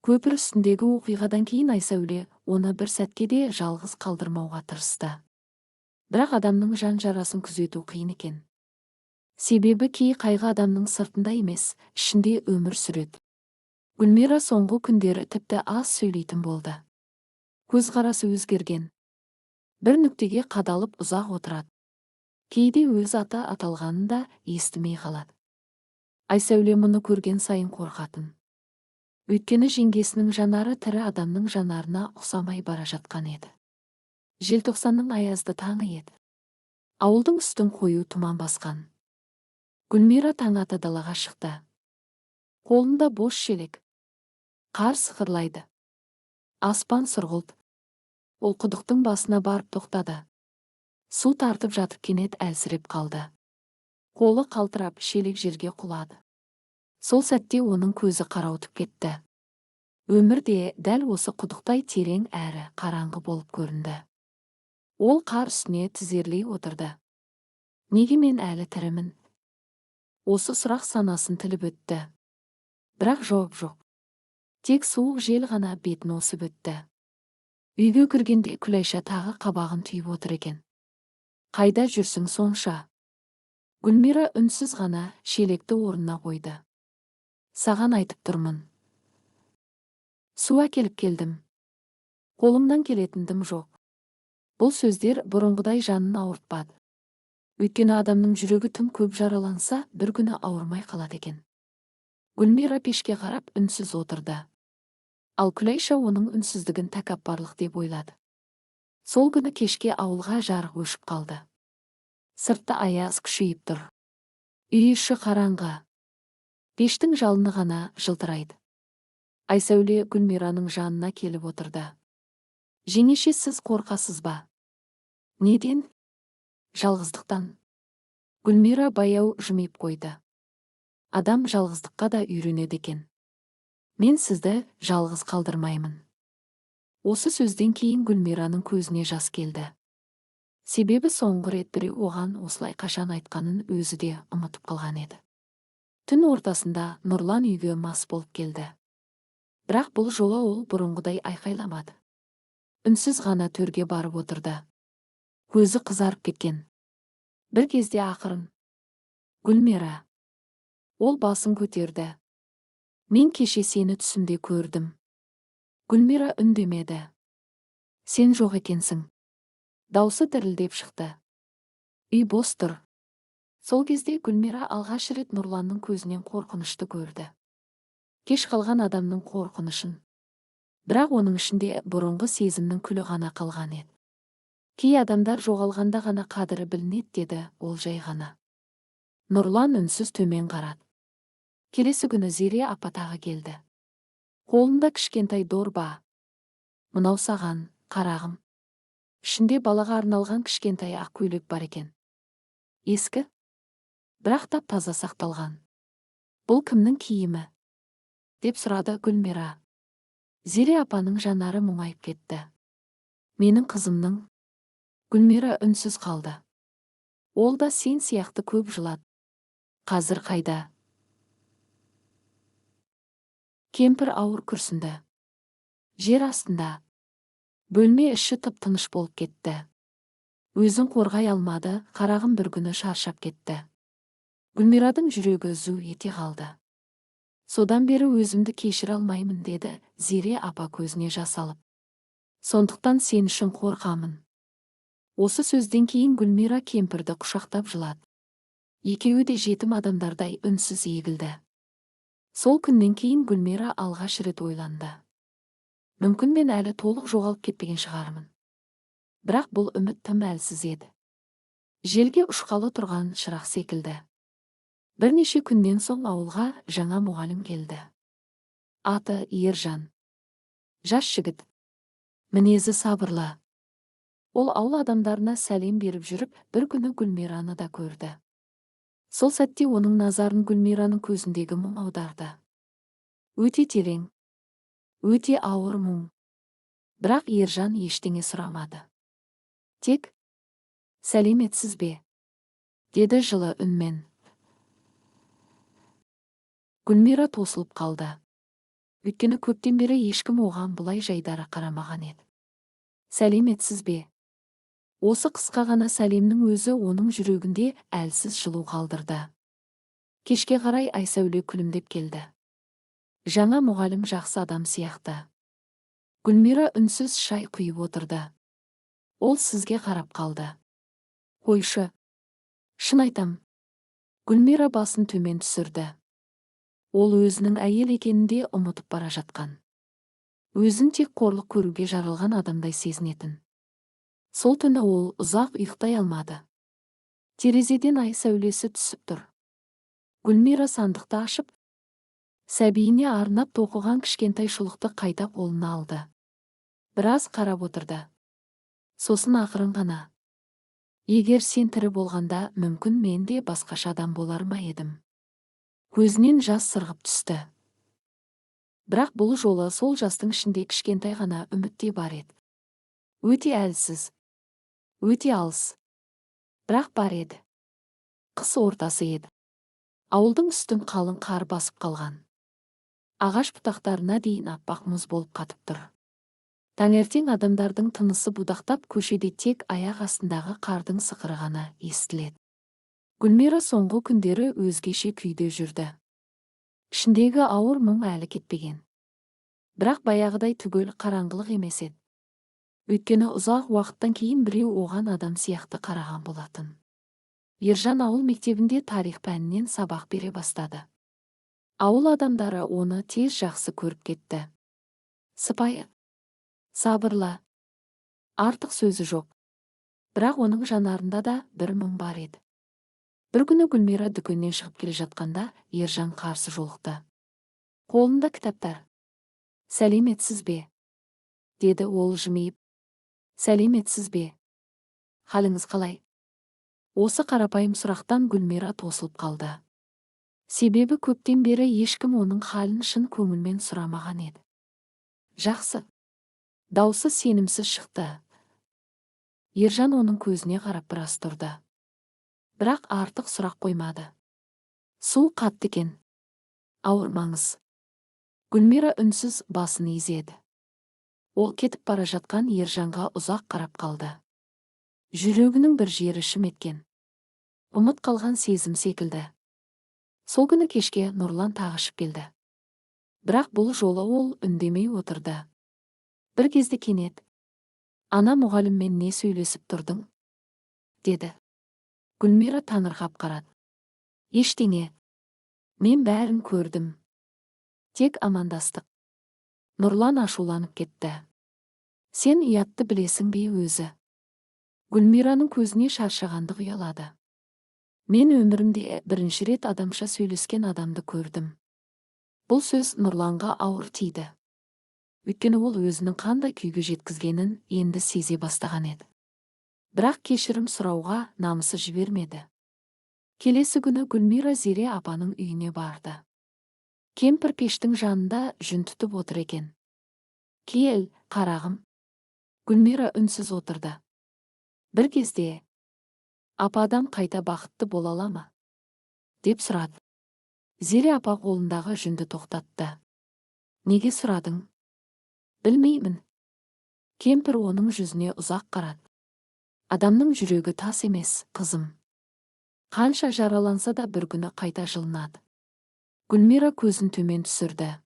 Көпір үстіндегі оқиғадан кейін Айсәуле оны бір сәтке де жалғыз қалдырмауға тырысты. Бірақ адамның жан жарасын күзету қиын екен. Себебі кей қайғы адамның сыртында емес, ішінде өмір сүреді. Гүлмира соңғы күндері тіпті аз сөйлейтін болды. Көзқарасы өзгерген. Бір нүктеге қадалып ұзақ отырады. Кейде өз аты аталғанын да естімей қалады. Айсәуле мұны көрген сайын қорқатын. Өйткені жеңгесінің жанары тірі адамның жанарына ұқсамай бара жатқан еді. Желтоқсанның аязды таңы еді. Ауылдың үстін қою тұман басқан. Гүлмира таң ата далаға шықты. Қолында бос шелек. Қар сықырлайды. Аспан сұрғылт. Ол құдықтың басына барып тоқтады. Су тартып жатып кенет әлсіреп қалды. Қолы қалтырап шелек жерге құлады. Сол сәтте оның көзі қарауытып кетті. Өмірде дәл осы құдықтай терең әрі қараңғы болып көрінді. Ол қар үстіне тізерлей отырды. Неге мен әлі тірімін? Осы сұрақ санасын тіліп өтті. Бірақ жауап жоқ. Тек суық жел ғана бетін осып өтті. Үйге кіргенде Күләйша тағы қабағын түйіп отыр екен. «Қайда жүрсің сонша?» Гүлмира үнсіз ғана шелекті орнына қойды. «Саған айтып тұрмын. Су әкеліп келдім. Қолымнан келетіндім жоқ». Бұл сөздер бұрынғыдай жанын ауыртпады. Өйткені адамның жүрегі тым көп жараланса, бір күні ауырмай қалады екен. Гүлмира пешке қарап үнсіз отырды. Ал Күләйша оның үнсіздігін тәкаппарлық деп ойлады. Сол күні кешке ауылға жарық өшіп қалды. Сыртта аяз күшейіп тұр. Үй іші қараңғы. Пештің жалыны ғана жылтырайды. Айсәуле Гүлмираның жанына келіп отырды. Жеңеше, сіз қорқасыз ба? Неден? Жалғыздықтан. Гүлмира баяу жымиып қойды. Адам жалғыздыққа да үйренеді екен. Мен сізді жалғыз қалдырмаймын. Осы сөзден кейін Гүлмираның көзіне жас келді. Себебі соңғы рет біреу оған осылай қашан айтқанын өзі де ұмытып қалған еді. Түн ортасында Нұрлан үйге мас болып келді. Бірақ бұл жолы ол бұрынғыдай айқайламады. Үнсіз ғана төрге барып отырды. Көзі қызарып кеткен. Бір кезде ақырын: Гүлмира. Ол басын көтерді. Мен кеше сені түсімде көрдім. Гүлмира үндемеді. Сен жоқ екенсің. Даусы дірілдеп шықты. Үй бос тұр. Сол кезде Гүлмира алғаш рет Нұрланның көзінен қорқынышты көрді. Кеш қалған адамның қорқынышын. Бірақ оның ішінде бұрынғы сезімнің күлі ғана қалған еді. Кей адамдар жоғалғанда ғана қадірі білінеді, деді ол жай ғана. Нұрлан үнсіз төмен қарады. Келесі күні Зере апа тағы келді. Қолында кішкентай дорба. Мынау саған, қарағым. Ішінде балаға арналған кішкентай ақ көйлек бар екен. Ескі, бірақ тап-таза сақталған. Бұл кімнің киімі? Деп сұрады Гүлмира. Зере апаның жанары мұңайып кетті. Менің қызымның. Гүлмира үнсіз қалды. Ол да сен сияқты көп жылады. Қазір қайда? Кемпір ауыр күрсінді. Жер астында. Бөлме іші тып-тыныш болып кетті. Өзін қорғай алмады, қарағым бір күні шаршап кетті. Гүлмирадың жүрегі зу ете қалды. Содан бері өзімді кешіре алмаймын, деді Зере апа көзіне жас алып. Сондықтан сен үшін қорқамын. Осы сөзден кейін Гүлмира кемпірді құшақтап жылады. Екеуі де жетім адамдардай үнсіз егілді. Сол күннен кейін Гүлмира алғаш рет ойланды. Мүмкін мен әлі толық жоғалып кетпеген шығармын. Бірақ бұл үміт тым әлсіз еді. Желге ұшқалы тұрған шырақ секілді. Бірнеше күннен соң ауылға жаңа мұғалім келді. Аты Ержан. Жас жігіт. Мінезі сабырлы. Ол ауыл адамдарына сәлем беріп жүріп, бір күні Гүлмираны да көрді. Сол сәтте оның назарын Гүлмираның көзіндегі мұң аударды. Өте терең, өте ауыр мұң. Бірақ Ержан ештеңе сұрамады. Тек: сәлеметсіз бе? Деді жылы үнмен. Гүлмира тосылып қалды. Өйткені көптен бері ешкім оған бұлай жайдары қарамаған еді. Сәлеметсіз бе? Осы қысқа ғана сәлемнің өзі оның жүрегінде әлсіз жылу қалдырды. Кешке қарай Айсәуле күлімдеп келді. Жаңа мұғалім жақсы адам сияқты. Гүлмира үнсіз шай құйып отырды. Ол сізге қарап қалды. Қойшы. Шын айтам. Гүлмира басын төмен түсірді. Ол өзінің әйел екенінде ұмытып бара жатқан. Өзін тек қорлық көруге жаралған адамдай сезінетін. Сол түні ол ұзақ ұйықтай алмады. Терезеден ай сәулесі түсіп тұр. Гүлмира сандықты ашып, сәбиіне арнап тоқыған кішкентай шұлықты қайта қолына алды. Біраз қарап отырды. Сосын ақырын ғана: егер сен тірі болғанда, мүмкін мен де басқаша адам болар ма едім? Көзінен жас сырғып түсті. Бірақ бұл жолы сол жастың ішінде кішкентай ғана үмітте бар еді. Өте әлсіз, өте алыс. Бірақ бар еді. Қыс ортасы еді. Ауылдың үстін қалың қар басып қалған. Ағаш бұтақтарына дейін аппақ мұз болып қатып тұр. Таңертең адамдардың тынысы будақтап, көшеде тек аяқ астындағы қардың сықыры ғана естіледі. Гүлмира соңғы күндері өзгеше күйде жүрді. Ішіндегі ауыр мұң әлі кетпеген. Бірақ баяғыдай түгел қараңғылық емес еді. Өйткені ұзақ уақыттан кейін біреу оған адам сияқты қараған болатын. Ержан ауыл мектебінде тарих пәнінен сабақ бере бастады. Ауыл адамдары оны тез жақсы көріп кетті. Сыпайы, сабырлы, артық сөзі жоқ. Бірақ оның жанарында да бір мұң бар еді. Бір күні Гүлмира дүкеннен шығып келе жатқанда, Ержан қарсы жолықты. Қолында кітаптар. «Сәлеметсіз бе?» деді ол жымиып. «Сәлеметсіз бе? Халіңіз қалай?» Осы қарапайым сұрақтан Гүлмира тосылып қалды. Себебі көптен бері ешкім оның халін шын көңілмен сұрамаған еді. «Жақсы». Даусы сенімсіз шықты. Ержан оның көзіне қарап біраз тұрды. Бірақ артық сұрақ қоймады. «Су қатты екен. Ауырмаңыз». Гүлмира үнсіз басын изеді. Ол кетіп бара жатқан Ержанға ұзақ қарап қалды. Жүрегінің бір жері шым еткен. Ұмыт қалған сезім секілді. Сол күні кешке Нұрлан тағышып келді. Бірақ бұл жолы ол үндемей отырды. Бір кезде кенет: «Ана мұғаліммен не сөйлесіп тұрдың?» деді. Гүлмира таңырқап қарады. «Ештеңе. Мен бәрін көрдім. Тек амандастық». Нұрлан ашуланып кетті. «Сен ұятты білесің бе өзі?» Гүлмираның көзіне шаршағандық ұялады. «Мен өмірімде бірінші рет адамша сөйлескен адамды көрдім». Бұл сөз Нұрланға ауыр тиді. Өйткені ол өзінің қандай күйге жеткізгенін енді сезе бастаған еді. Бірақ кешірім сұрауға намысы жібермеді. Келесі күні Гүлмира Зере апаның үйіне барды. Кемпір пештің жанында жүн түтіп отыр екен. «Кел, қарағым». Гүлмира үнсіз отырды. Бір кезде: «Апа, адам қайта бақытты бола ала ма?» деп сұрады. Зере апа қолындағы жүнді тоқтатты. «Неге сұрадың?» «Білмеймін». Кемпір оның жүзіне ұзақ қарады. «Адамның жүрегі тас емес, қызым. Қанша жараланса да бір күні қайта жылынады». Гүлмира көзін төмен түсірді.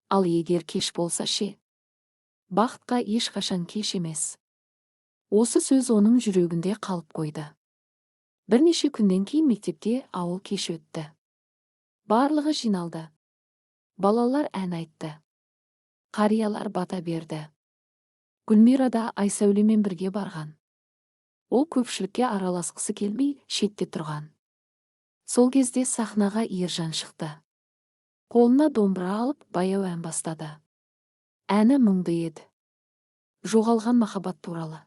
«Ал егер кеш болса ше?» «Бақытқа ешқашан кеш емес». Осы сөз оның жүрегінде қалып қойды. Бірнеше күннен кейін мектепте ауыл кеші өтті. Барлығы жиналды. Балалар ән айтты. Қариялар бата берді. Гүлмира да Айсәулемен бірге барған. Ол көпшілікке араласқысы келмей шетте тұрған. Сол кезде сахнаға Ержан шықты. Қолына домбыра алып баяу ән бастады. Әні мұңды еді. Жоғалған махаббат туралы.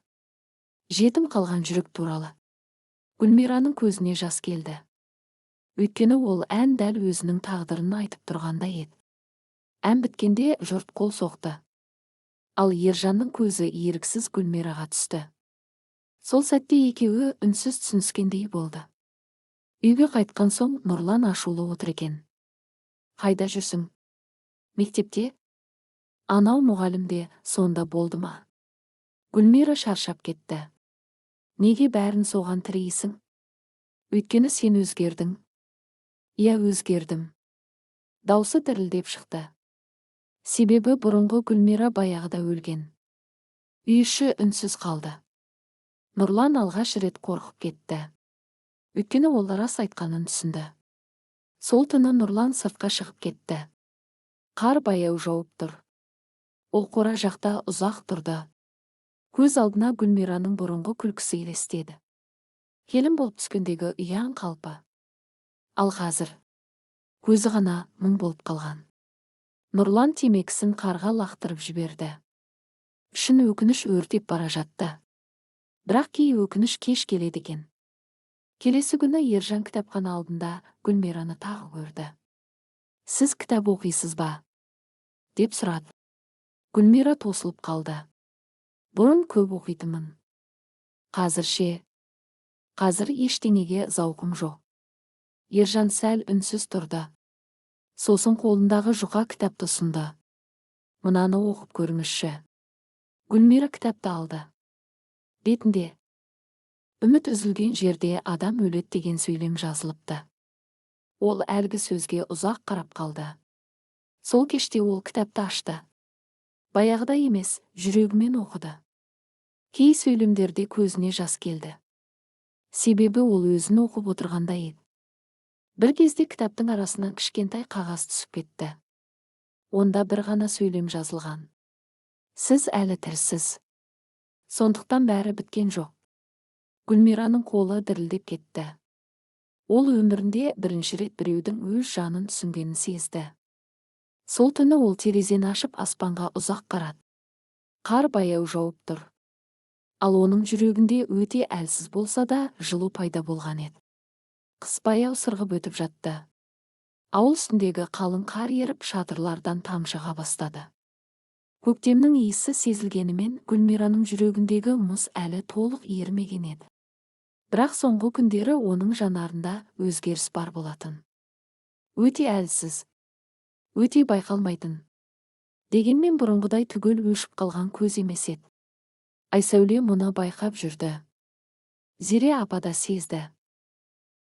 Жетім қалған жүрек туралы. Гүлмираның көзіне жас келді. Өйткені ол ән дәл өзінің тағдырын айтып тұрғандай еді. Ән біткенде жұрт қол соқты. Ал Ержанның көзі еріксіз Гүлмираға түсті. Сол сәтте екеуі үнсіз түсініскендей болды. Үйге қайтқан соң Нұрлан ашулы отыр екен. «Қайда жүрсің?» «Мектепте». «Анау мұғалімде сонда болды ма?» Гүлмира шаршап кетті. «Неге бәрін соған тірейсің?» «Өйткені сен өзгердің». «Иә, өзгердім». Даусы дірілдеп шықты. Себебі бұрынғы Гүлмира баяғыда өлген. Үй іші үнсіз қалды. Нұрлан алғаш рет қорқып кетті. Өйткені ол рас айтқанын түсінді. Сол түні Нұрлан сыртқа шығып кетті. Қар баяу жауып тұр. Ол қора жақта ұзақ тұрды. Көз алдына Гүлмираның бұрынғы күлкісі елестеді. Келін болып түскендегі ұяң қалпы. Ал қазір көзі ғана мұң болып қалған. Нұрлан темекісін қарға лақтырып жіберді. Ішін өкініш өртеп бара жатты. Бірақ кей өкініш кеш келеді екен. Келесі күні Ержан кітапхана алдында Гүлмираны тағы көрді. «Сіз кітап оқисыз ба?» деп сұрады. Гүлмира тосылып қалды. «Бұрын көп оқитынмын. Қазір ше?» «Қазір ештеңеге зауқым жоқ». Ержан сәл үнсіз тұрды. Сосын қолындағы жұқа кітапты ұсынды. «Мынаны оқып көріңізші». Гүлмира кітапты алды. Бетінде: «Үміт үзілген жерде адам өледі» деген сөйлем жазылыпты. Ол әлгі сөзге ұзақ қарап қалды. Сол кеште ол кітапты ашты. Баяғыда емес, жүрегімен оқыды. Кей сөйлемдерде көзіне жас келді. Себебі ол өзін оқып отырғандай еді. Бір кезде кітаптың арасынан кішкентай қағаз түсіп кетті. Онда бір ғана сөйлем жазылған: «Сіз әлі тірісіз». Сондықтан бәрі біткен жоқ. Гүлмираның қолы дірілдеп кетті. Ол өмірінде бірінші рет біреудің өз жанын түсінгенін сезді. Сол түні ол терезені ашып аспанға ұзақ қарады. Қар баяу жауып тұр. Ал оның жүрегінде өте әлсіз болса да жылу пайда болған еді. Қыс баяу сырғып өтіп жатты. Ауыл үстіндегі қалың қар еріп шатырлардан тамшыға бастады. Көктемнің иісі сезілгенімен Гүлмираның жүрегіндегі мұз әлі толық ерімеген еді. Бірақ соңғы күндері оның жанарында өзгеріс бар болатын. Өте әлсіз, өте байқалмайтын. Дегенмен бұрынғыдай түгел өшіп қалған көз емес еді. Айсәуле мұны байқап жүрді. Зере апа да сезді.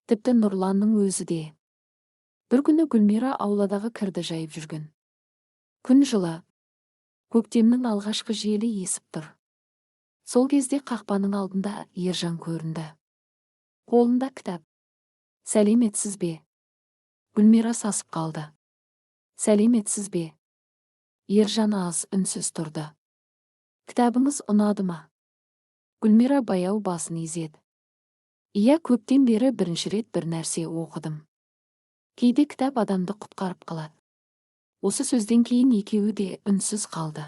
Тіпті Нұрланның өзі де. Бір күні Гүлмира ауладағы кірді жайып жүрген. Күн жылы. Көктемнің алғашқы желі есіп тұр. Сол кезде қақпаның алдында Ержан көрінді. Қолында кітап. Сәлеметсіз бе? Гүлмира сасып қалды. Сәлеметсіз бе? Ержан аз үнсіз тұрды. Кітабыңыз ұнады ма? Гүлмира баяу басын изеді. Иә, көптен бері бірінші рет бір нәрсе оқыдым. Кейде кітап адамды құтқарып қалады. Осы сөзден кейін екеуі де үнсіз қалды.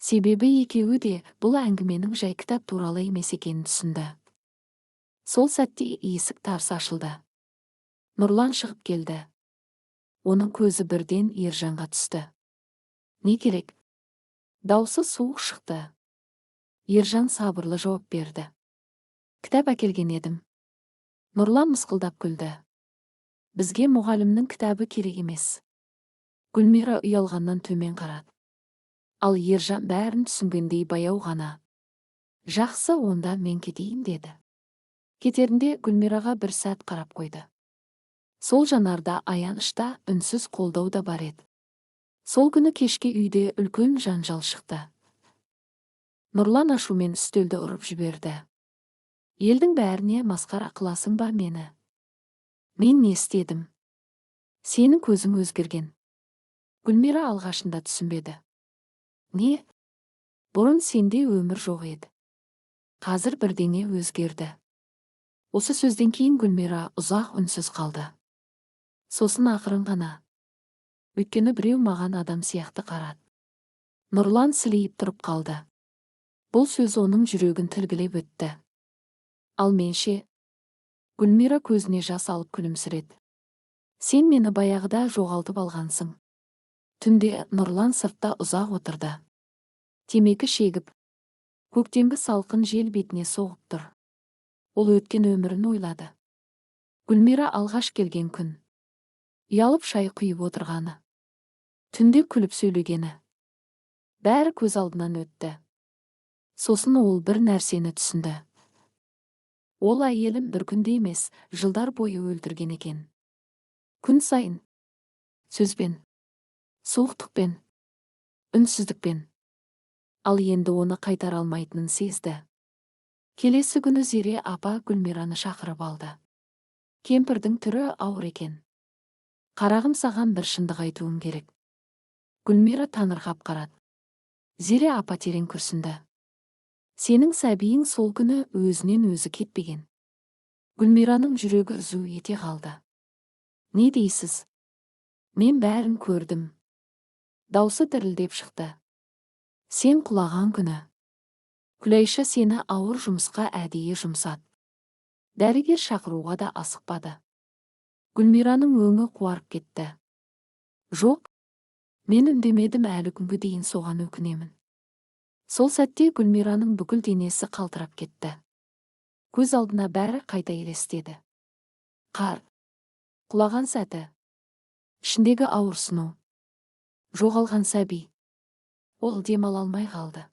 Себебі екеуі де бұл әңгіменің жай кітап туралы емес екенін түсінді. Сол сәтте есік тарс ашылды. Нұрлан шығып келді. Оның көзі бірден Ержанға түсті. Не керек? Даусы суық шықты. Ержан сабырлы жауап берді. Кітап әкелген едім. Нұрлан мысқылдап күлді. Бізге мұғалімнің кітабы керек емес. Гүлмира ұялғаннан төмен қарады. Ал Ержан бәрін түсінгендей баяу ғана. Жақсы, онда мен кетейін деді. Кетерінде Гүлмираға бір сәт қарап қойды. Сол жанарда аянышта үнсіз қолдау да бар еді. Сол күні кешке үйде үлкен жанжал шықты. Нұрлан ашумен үстелді ұрып жіберді. Елдің бәріне масқара қыласың ба мені? Мен не істедім? Сенің көзің өзгерген. Гүлмира алғашында түсінбеді. Не? Бұрын сенде өмір жоқ еді. Қазір бірдеңе өзгерді. Осы сөзден кейін Гүлмира ұзақ үнсіз қалды. Сосын ақырын ғана. Өйткені біреу маған адам сияқты қарады. Нұрлан сілейіп тұрып қалды. Бұл сөз оның жүрегін тілгілеп өтті. Ал менше? Гүлмира көзіне жас алып күлімсіреді. Сен мені баяғыда жоғалтып алғансың. Түнде Нұрлан сыртта ұзақ отырды. Темекі шегіп, көктемгі салқын жел бетіне соғып тұр. Ол өткен өмірін ойлады. Гүлмира алғаш келген күн. Ұялып шай құйып отырғаны. Түнде күліп сөйлегені. Бәрі көз алдынан өтті. Сосын ол бір нәрсені түсінді. Ол әйелін бір күнде емес, жылдар бойы өлтірген екен. Күн сайын. Сөзбен. Суықтықпен. Үнсіздікпен. Ал енді оны қайтара алмайтынын сезді. Келесі күні Зере апа Гүлмираны шақырып алды. Кемпірдің түрі ауыр екен. Қарағым, саған бір шындық айтуым керек. Гүлмира таңырқап қарады. Зере апа терең күрсінді. Сенің сәбиің сол күні өзінен өзі кетпеген. Гүлмираның жүрегі үзу ете қалды. Не дейсіз? Мен бәрін көрдім. Даусы дірілдеп шықты. Сен құлаған күні. Күләйша сені ауыр жұмысқа әдейі жұмсады. Дәрігер шақыруға да асықпады. Гүлмираның өңі қуарып кетті. Жоқ, мен үндемедім, әлі күнге дейін соған өкінемін. Сол сәтте Гүлмираның бүкіл денесі қалтырап кетті. Көз алдына бәрі қайта елестеді. Қар. Құлаған сәті. Ішіндегі ауырсыну. Жоғалған сәби. Ол демала алмай қалды.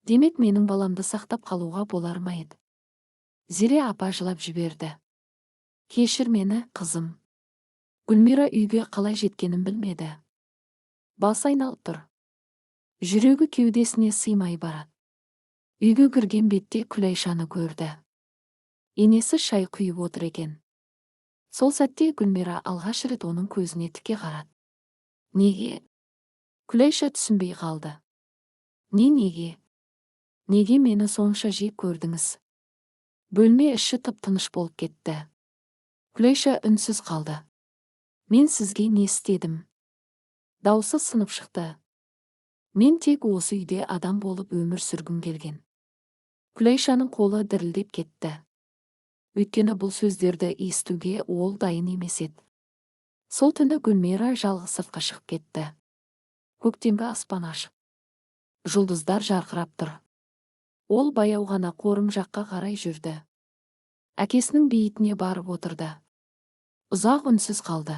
Демек менің баламды сақтап қалуға болар ма еді? Зере апа жылап жіберді. Кешір мені, қызым. Гүлмира үйге қалай жеткенін білмеді. Басы айналып тұр. Жүрегі кеудесіне сыймай барады. Үйге кірген бетте Күләйшаны көрді. Енесі шай құйып отыр екен. Сол сәтте Гүлмира алғаш рет оның көзіне тіке қарады. Неге? Күләйша түсінбей қалды. Неге? Неге мені сонша жек көрдіңіз? Бөлме іші тып-тыныш болып кетті. Күлейша үнсіз қалды. Мен сізге не істедім? Даусы сынып шықты. Мен тек осы үйде адам болып өмір сүргім келген. Күлейшаның қолы дірілдеп кетті. Өйткені бұл сөздерді естуге ол дайын емес еді. Сол түні Гүлмира жалғыз сыртқа шығып кетті. Көктемгі аспан ашық. Жұлдыздар жарқырап тұр. Ол баяу ғана қорым жаққа қарай жүрді. Әкесінің бейітіне барып отырды. Ұзақ үнсіз қалды.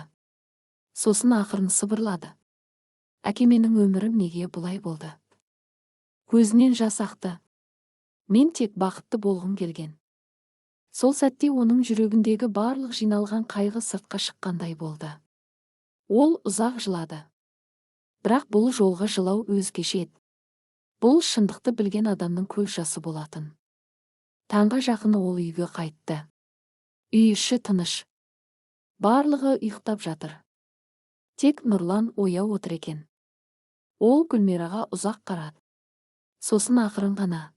Сосын ақырын сыбырлады. Әке, менің өмірім неге бұлай болды? Көзінен жас ақты. Мен тек бақытты болғым келген. Сол сәтте оның жүрегіндегі барлық жиналған қайғы сыртқа шыққандай болды. Ол ұзақ жылады. Бірақ бұл жолғы жылау өзгеше еді. Бұл шындықты білген адамның көз жасы болатын. Таңға жақын ол үйге қайтты. Үй іші тыныш. Барлығы ұйықтап жатыр. Тек Нұрлан ояу отыр екен. Ол Гүлмираға ұзақ қарады. Сосын ақырын ғана: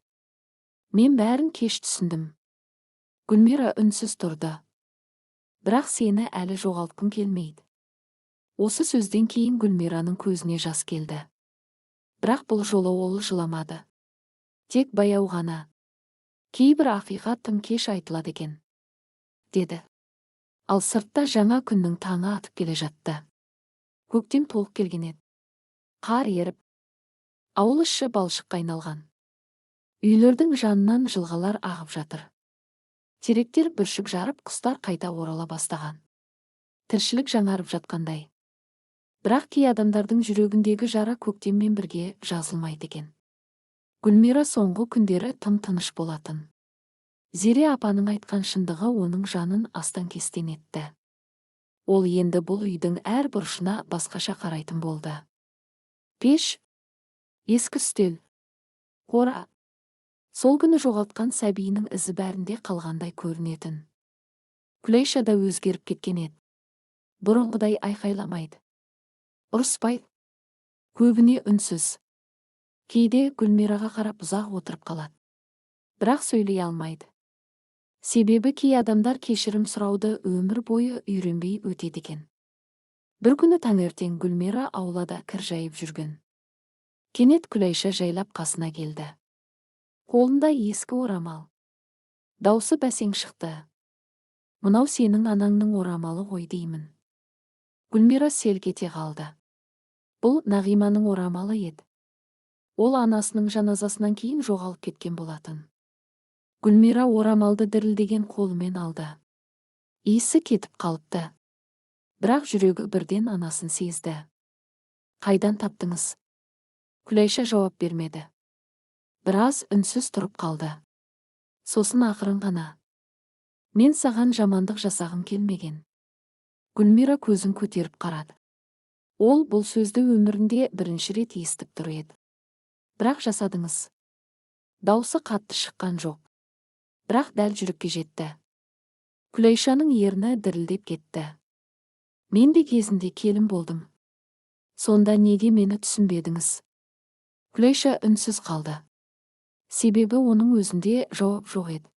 мен бәрін кеш түсіндім. Гүлмира үнсіз тұрды. Бірақ сені әлі жоғалтқым келмейді. Осы сөзден кейін Гүлмираның көзіне жас келді. Бірақ бұл жолы ол жыламады. Тек баяу ғана: кейбір ақиқат тым кеш айтылады екен, деді. Ал сыртта жаңа күннің таңы атып келе жатты. Көктем толық келген еді. Қар еріп, ауыл іші балшыққа айналған. Үйлердің жанынан жылғалар ағып жатыр. Теректер бүршік жарып, құстар қайта орала бастаған. Тіршілік жаңарып жатқандай. Бірақ кей адамдардың жүрегіндегі жара көктеммен бірге жазылмайды екен. Гүлмира соңғы күндері тым тыныш болатын. Зере апаның айтқан шындығы оның жанын астан-кестен етті. Ол енді бұл үйдің әр бұрышына басқаша қарайтын болды. Пеш, ескі үстел, қора. Сол күні жоғалтқан сәбиінің ізі бәрінде қалғандай көрінетін. Күлейша да өзгеріп кеткен еді. Бұрынғыдай айқайламайды. Ұрыспайды. Көбіне үнсіз. Кейде Гүлмираға қарап ұзақ отырып қалады. Бірақ сөйлей алмайды. Себебі кей адамдар кешірім сұрауды өмір бойы үйренбей өтеді екен. Бір күні таңертең Гүлмира аулада кір жайып жүрген. Кенет Күлейша жайлап қасына келді. Қолында ескі орамал. Даусы бәсең шықты. Мынау сенің анаңның орамалы ғой деймін. Гүлмира селк ете қалды. Бұл Нағиманың орамалы еді. Ол анасының жаназасынан кейін жоғалып кеткен болатын. Гүлмира орамалды дірілдеген қолымен алды. Иісі кетіп қалыпты. Бірақ жүрегі бірден анасын сезді. Қайдан таптыңыз? Күлейша жауап бермеді. Біраз үнсіз тұрып қалды. Сосын ақырын ғана: мен саған жамандық жасағым келмеген. Гүлмира көзін көтеріп қарады. Ол бұл сөзді өмірінде бірінші рет естіп тұр еді. Бірақ жасадыңыз. Даусы қатты шыққан жоқ. Бірақ дәл жүрекке жетті. Күлейшаның ерні дірілдеп кетті. Мен де кезінде келін болдым. Сонда неге мені түсінбедіңіз? Күлейша үнсіз қалды. Себебі оның өзінде жауап жоқ еді.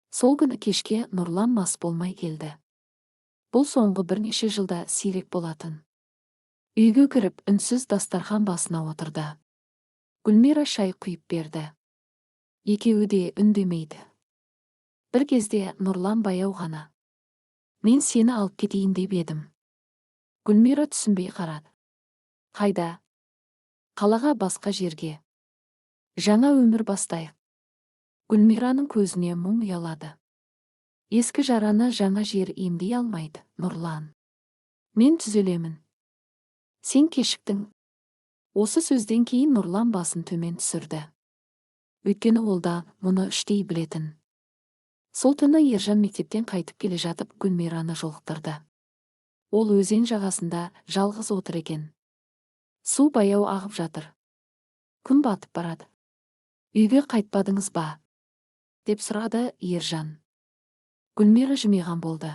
Сол күні кешке Нұрлан мас болмай келді. Бұл соңғы бірнеше жылда сирек болатын. Үйге кіріп үнсіз дастархан басына отырды. Гүлмира шай құйып берді. Екеуі де үндемейді. Бір кезде Нұрлан баяу ғана: мен сені алып кетейін деп едім. Гүлмира түсінбей қарады. Қайда? Қалаға, басқа жерге. Жаңа өмір бастайық. Гүлмираның көзіне мұң ұялады. Ескі жараны жаңа жер емдей алмайды, Нұрлан. Мен түзелемін. Сен кешіктің. Осы сөзден кейін Нұрлан басын төмен түсірді. Өйткені ол да мұны іштей білетін. Сол түні Ержан мектептен қайтып келе жатып Гүлмираны жолықтырды. Ол өзен жағасында жалғыз отыр екен. Су баяу ағып жатыр. Күн батып барады. Үйге қайтпадыңыз ба? Деп сұрады Ержан. Гүлмира жымиған болды.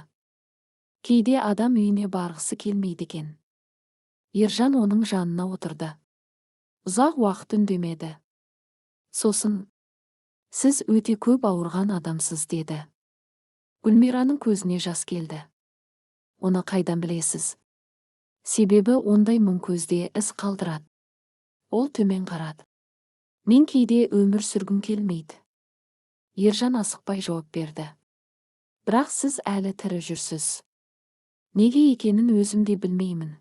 Кейде адам үйіне барғысы келмейді екен. Ержан оның жанына отырды. Ұзақ уақыт үндемеді. Сосын: сіз өте көп ауырған адамсыз, деді. Гүлмираның көзіне жас келді. Оны қайдан білесіз? Себебі ондай мұң көзде із қалдырады. Ол төмен қарады. Мен кейде өмір сүргім келмейді. Ержан асықпай жауап берді. Бірақ сіз әлі тірі жүрсіз. Неге екенін өзім де білмеймін.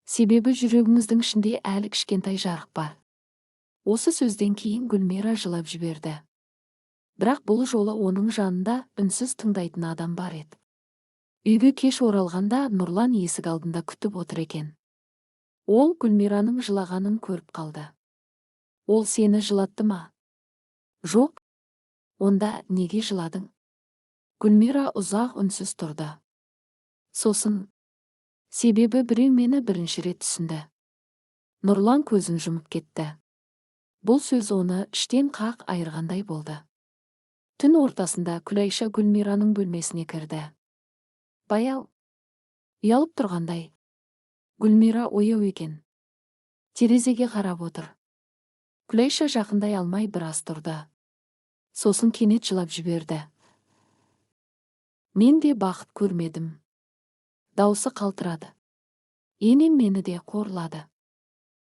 Себебі жүрегіңіздің ішінде әлі кішкентай жарық бар. Осы сөзден кейін Гүлмира жылап жіберді. Бірақ бұл жолы оның жанында үнсіз тыңдайтын адам бар еді. Үйге кеш оралғанда Нұрлан есік алдында күтіп отыр екен. Ол Гүлмираның жылағанын көріп қалды. Ол сені жылатты ма? Жоқ. Онда неге жыладың? Гүлмира ұзақ үнсіз тұрды. Сосын, себебі біреу мені бірінші рет түсінді. Нұрлан көзін жұмып кетті. Бұл сөз оны іштен қақ айырғандай болды. Түн ортасында Күлайша Гүлмираның бөлмесіне кірді. Баяу, ұялып тұрғандай. Гүлмира ояу екен. Терезеге қарап отыр. Күлайша жақындай алмай біраз тұрды. Сосын кенет жылап жіберді. Мен де бақыт көрмедім. Даусы қалтырады. Енем мені де қорлады.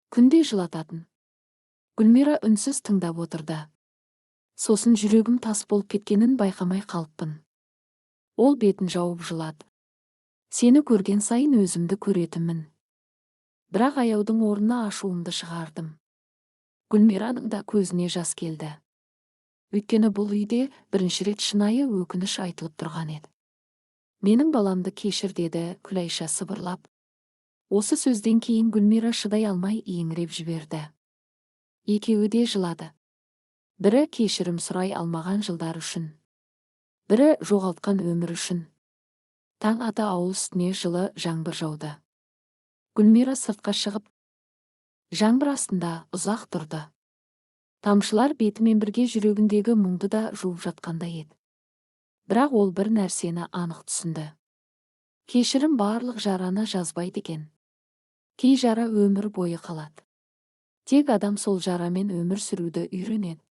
Күнде жылататын. Гүлмира үнсіз тыңдап отырды. Сосын жүрегім тас болып кеткенін байқамай қалыппын. Ол бетін жауып жылады. Сені көрген сайын өзімді көретінмін. Бірақ аяудың орнына ашуымды шығардым. Гүлмираның да көзіне жас келді. Өйткені бұл үйде бірінші рет шынайы өкініш айтылып тұрған еді. Менің баламды кешір, деді Күлайша сыбырлап. Осы сөзден кейін Гүлмира шыдай алмай еңіреп жіберді. Екеуі де жылады. Бірі кешірім сұрай алмаған жылдар үшін. Бірі жоғалтқан өмір үшін. Таң ата ауыл үстіне жылы жаңбыр жауды. Гүлмира сыртқа шығып, жаңбыр астында ұзақ тұрды. Тамшылар бетімен бірге жүрегіндегі мұңды да жуып жатқандай еді. Бірақ ол бір нәрсені анық түсінді. Кешірім барлық жараны жазбайды екен. Кей жара өмір бойы қалады. Тек адам сол жарамен өмір сүруді үйренеді.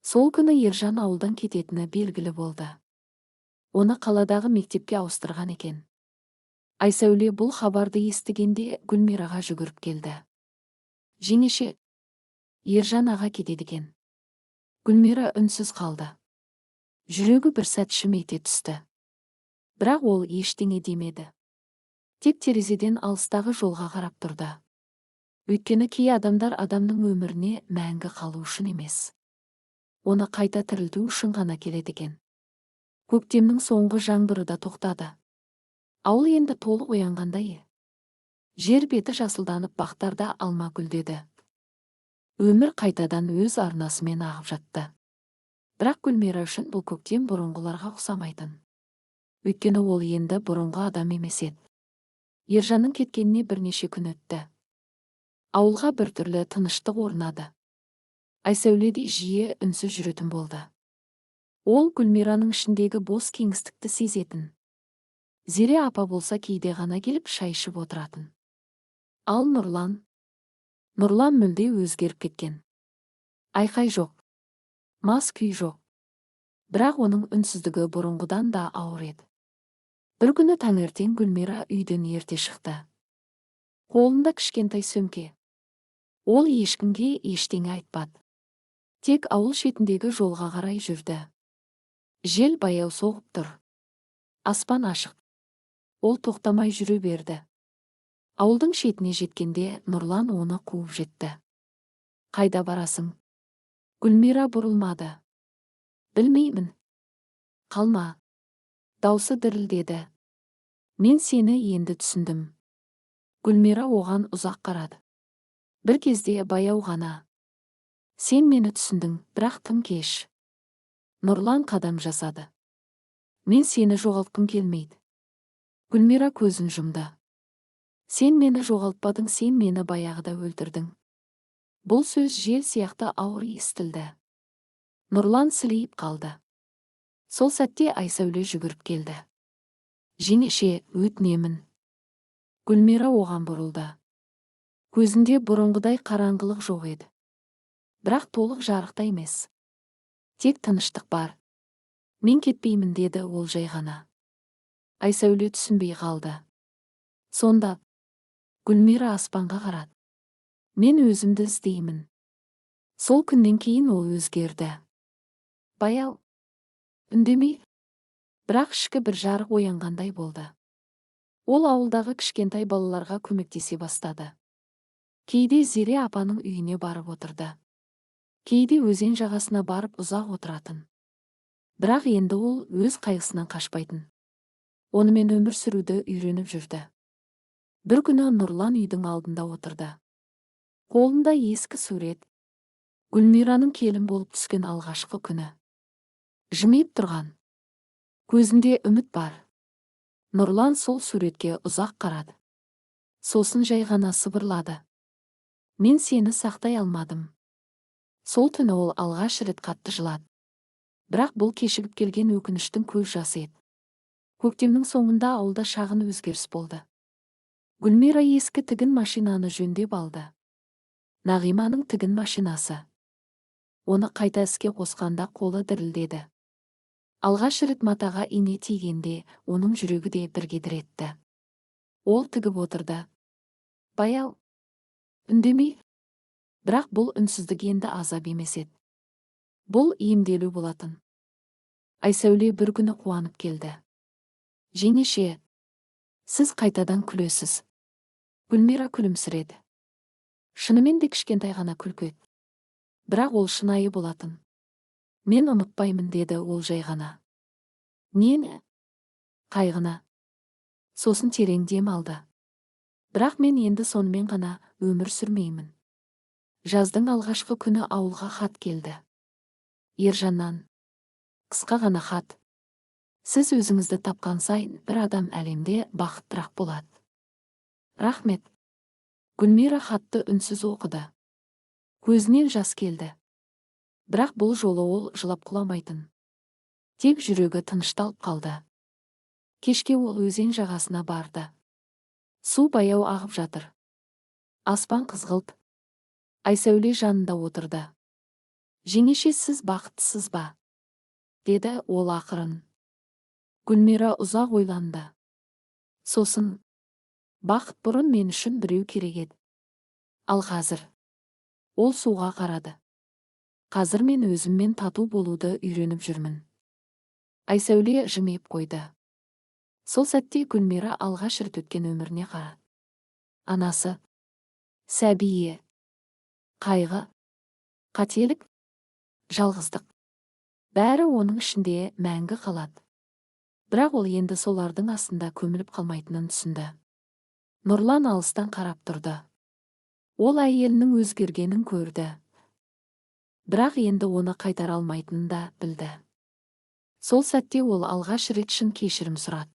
Сол күні Ержан ауылдан кететіні белгілі болды. Оны қаладағы мектепке ауыстырған екен. Айсәуле бұл хабарды естігенде Гүлмираға жүгіріп келді. Жеңеше, Ержан аға кетеді екен. Гүлмира үнсіз қалды. Жүрегі бір сәт шым ете түсті. Бірақ ол ештеңе демеді. Тек терезеден алыстағы жолға қарап тұрды. Өйткені кей адамдар адамның өміріне мәңгі қалу үшін емес, оны қайта тірілту үшін ғана келеді екен. Көктемнің соңғы жаңбыры да тоқтады. Ауыл енді толық оянғандай. Жер беті жасылданып, бақтарда алма гүлдеді. Өмір қайтадан өз арнасымен ағып жатты. Бірақ Гүлмира үшін бұл көктем бұрынғыларға ұқсамайтын. Өйткені ол енді бұрынғы адам емес еді. Ержанның кеткеніне бірнеше күн өтті. Ауылға біртүрлі тыныштық орнады. Айсәуле де жиі үнсіз жүретін болды. Ол Гүлмираның ішіндегі бос кеңістікті сезетін. Зере апа болса кейде ғана келіп шай ішіп отыратын. Ал Нұрлан мүлде өзгеріп кеткен. Айқай жоқ, мас күй жоқ. Бірақ оның үнсіздігі бұрынғыдан да ауыр еді. Бір күні таңертең Гүлмира үйден ерте шықты. Қолында кішкентай сөмке. Ол ешкімге ештеңе айтпады. Тек ауыл шетіндегі жолға қарай жүрді. Жел баяу соғып тұр. Аспан ашық. Ол тоқтамай жүре берді. Ауылдың шетіне жеткенде Нұрлан оны қуып жетті. Қайда барасың? Гүлмира бұрылмады. Білмеймін. Қалма. Даусы дірілдеді. Мен сені енді түсіндім. Гүлмира оған ұзақ қарады. Бір кезде баяу ғана. Сен мені түсіндің, бірақ тым кеш. Нұрлан қадам жасады. Мен сені жоғалтқым келмейді. Гүлмира көзін жұмды. Сен мені жоғалтпадың, сен мені баяғыда өлтірдің. Бұл сөз жел сияқты ауыр естілді. Нұрлан сілейіп қалды. Сол сәтте Айсәуле жүгіріп келді. Жеңеше, өтінемін. Гүлмира оған бұрылды. Көзінде бұрынғыдай қараңғылық жоқ еді. Бірақ толық жарықта емес. Тек тыныштық бар. Мен кетпеймін, деді ол жай ғана. Айсәуле түсінбей қалды. Сонда Гүлмира аспанға қарады. Мен өзімді іздеймін. Сол күннен кейін ол өзгерді. Баяу, үндемей, бірақ ішкі бір жарық оянғандай болды. Ол ауылдағы кішкентай балаларға көмектесе бастады. Кейде Зере апаның үйіне барып отырды. Кейде өзен жағасына барып ұзақ отыратын. Бірақ енді ол өз қайғысынан қашпайтын. Онымен өмір сүруді үйреніп жүрді. Бір күні Нұрлан үйдің алдында отырды. Қолында ескі сурет. Гүлмираның келін болып түскен алғашқы күні. Жымиып тұрған. Көзінде үміт бар. Нұрлан сол суретке ұзақ қарады. Сосын жай ғана сыбырлады. Мен сені сақтай алмадым. Сол түні ол алғаш рет қатты жылады. Бірақ бұл кешігіп келген өкініштің көз жасы еді. Көктемнің соңында ауылда шағын өзгеріс болды. Гүлмира ескі тігін машинаны жөндеп алды. Нағиманың тігін машинасы. Оны қайта іске қосқанда қолы дірілдеді. Алғаш рет матаға ине тигенде оның жүрегі де бірге дір етті. Ол тігіп отырды. Баяу, үндемей. Бірақ бұл үнсіздік енді азап емес еді. Бұл емделу болатын. Айсәуле бір күні қуанып келді. Жеңеше, сіз қайтадан күлесіз. Гүлмира күлімсіреді. Шынымен де кішкентай ғана күлкі еді. Бірақ ол шынайы болатын. Мен ұмытпаймын, деді ол жай ғана. Нені? Қайғыны. Сосын терең дем алды. Бірақ мен енді сонымен ғана өмір сүрмеймін. Жаздың алғашқы күні ауылға хат келді. Ержаннан. Қысқа ғана хат. Сіз өзіңізді тапқан сайын бір адам әлемде бақыттырақ болады. Рахмет. Гүлмира хатты үнсіз оқыды. Көзінен жас келді. Бірақ бұл жолы ол жылап құламайтын. Тек жүрегі тынышталып қалды. Кешке ол өзен жағасына барды. Су баяу ағып жатыр. Аспан қызғылт. Айсәуле жанында отырды. Жеңеше, сіз бақыттысыз ба? Деді ол ақырын. Гүлмира ұзақ ойланды. Сосын, бақыт бұрын мен үшін біреу керек еді. Ал қазір? Ол суға қарады. Қазір мен өзіммен тату болуды үйреніп жүрмін. Айсәуле жымиып қойды. Сол сәтте Гүлмира алғаш рет өткен өміріне қарады. Анасы, сәбие, қайғы, қателік, жалғыздық. Бәрі оның ішінде мәңгі қалады. Бірақ ол енді солардың астында көміліп қалмайтынын түсінді. Нұрлан алыстан қарап тұрды. Ол әйелінің өзгергенін көрді. Бірақ енді оны қайтара алмайтынын да білді. Сол сәтте ол алғаш рет шын кешірім сұрады.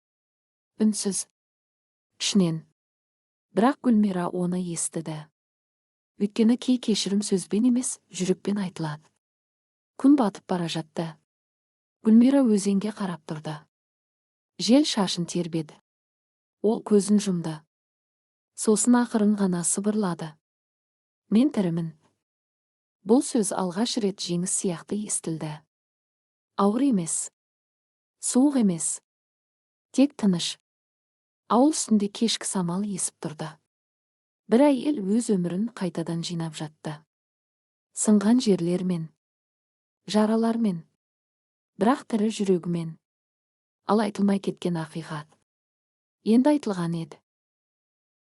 Үнсіз, ішінен. Бірақ Гүлмира оны естіді. Өйткені кей кешірім сөзбен емес, жүрекпен айтылады. Күн батып бара жатты. Гүлмира өзенге қарап тұрды. Жел шашын тербеді. Ол көзін жұмды. Сосын ақырын ғана сыбырлады. Мен тірімін. Бұл сөз алғаш рет жеңіс сияқты естілді. Ауыр емес. Суық емес. Тек тыныш. Ауыл үстінде кешкі самал есіп тұрды. Бір әйел өз өмірін қайтадан жинап жатты. Сынған жерлермен, жаралармен, бірақ тірі жүрегімен. Ал айтылмай кеткен ақиқат енді айтылған еді.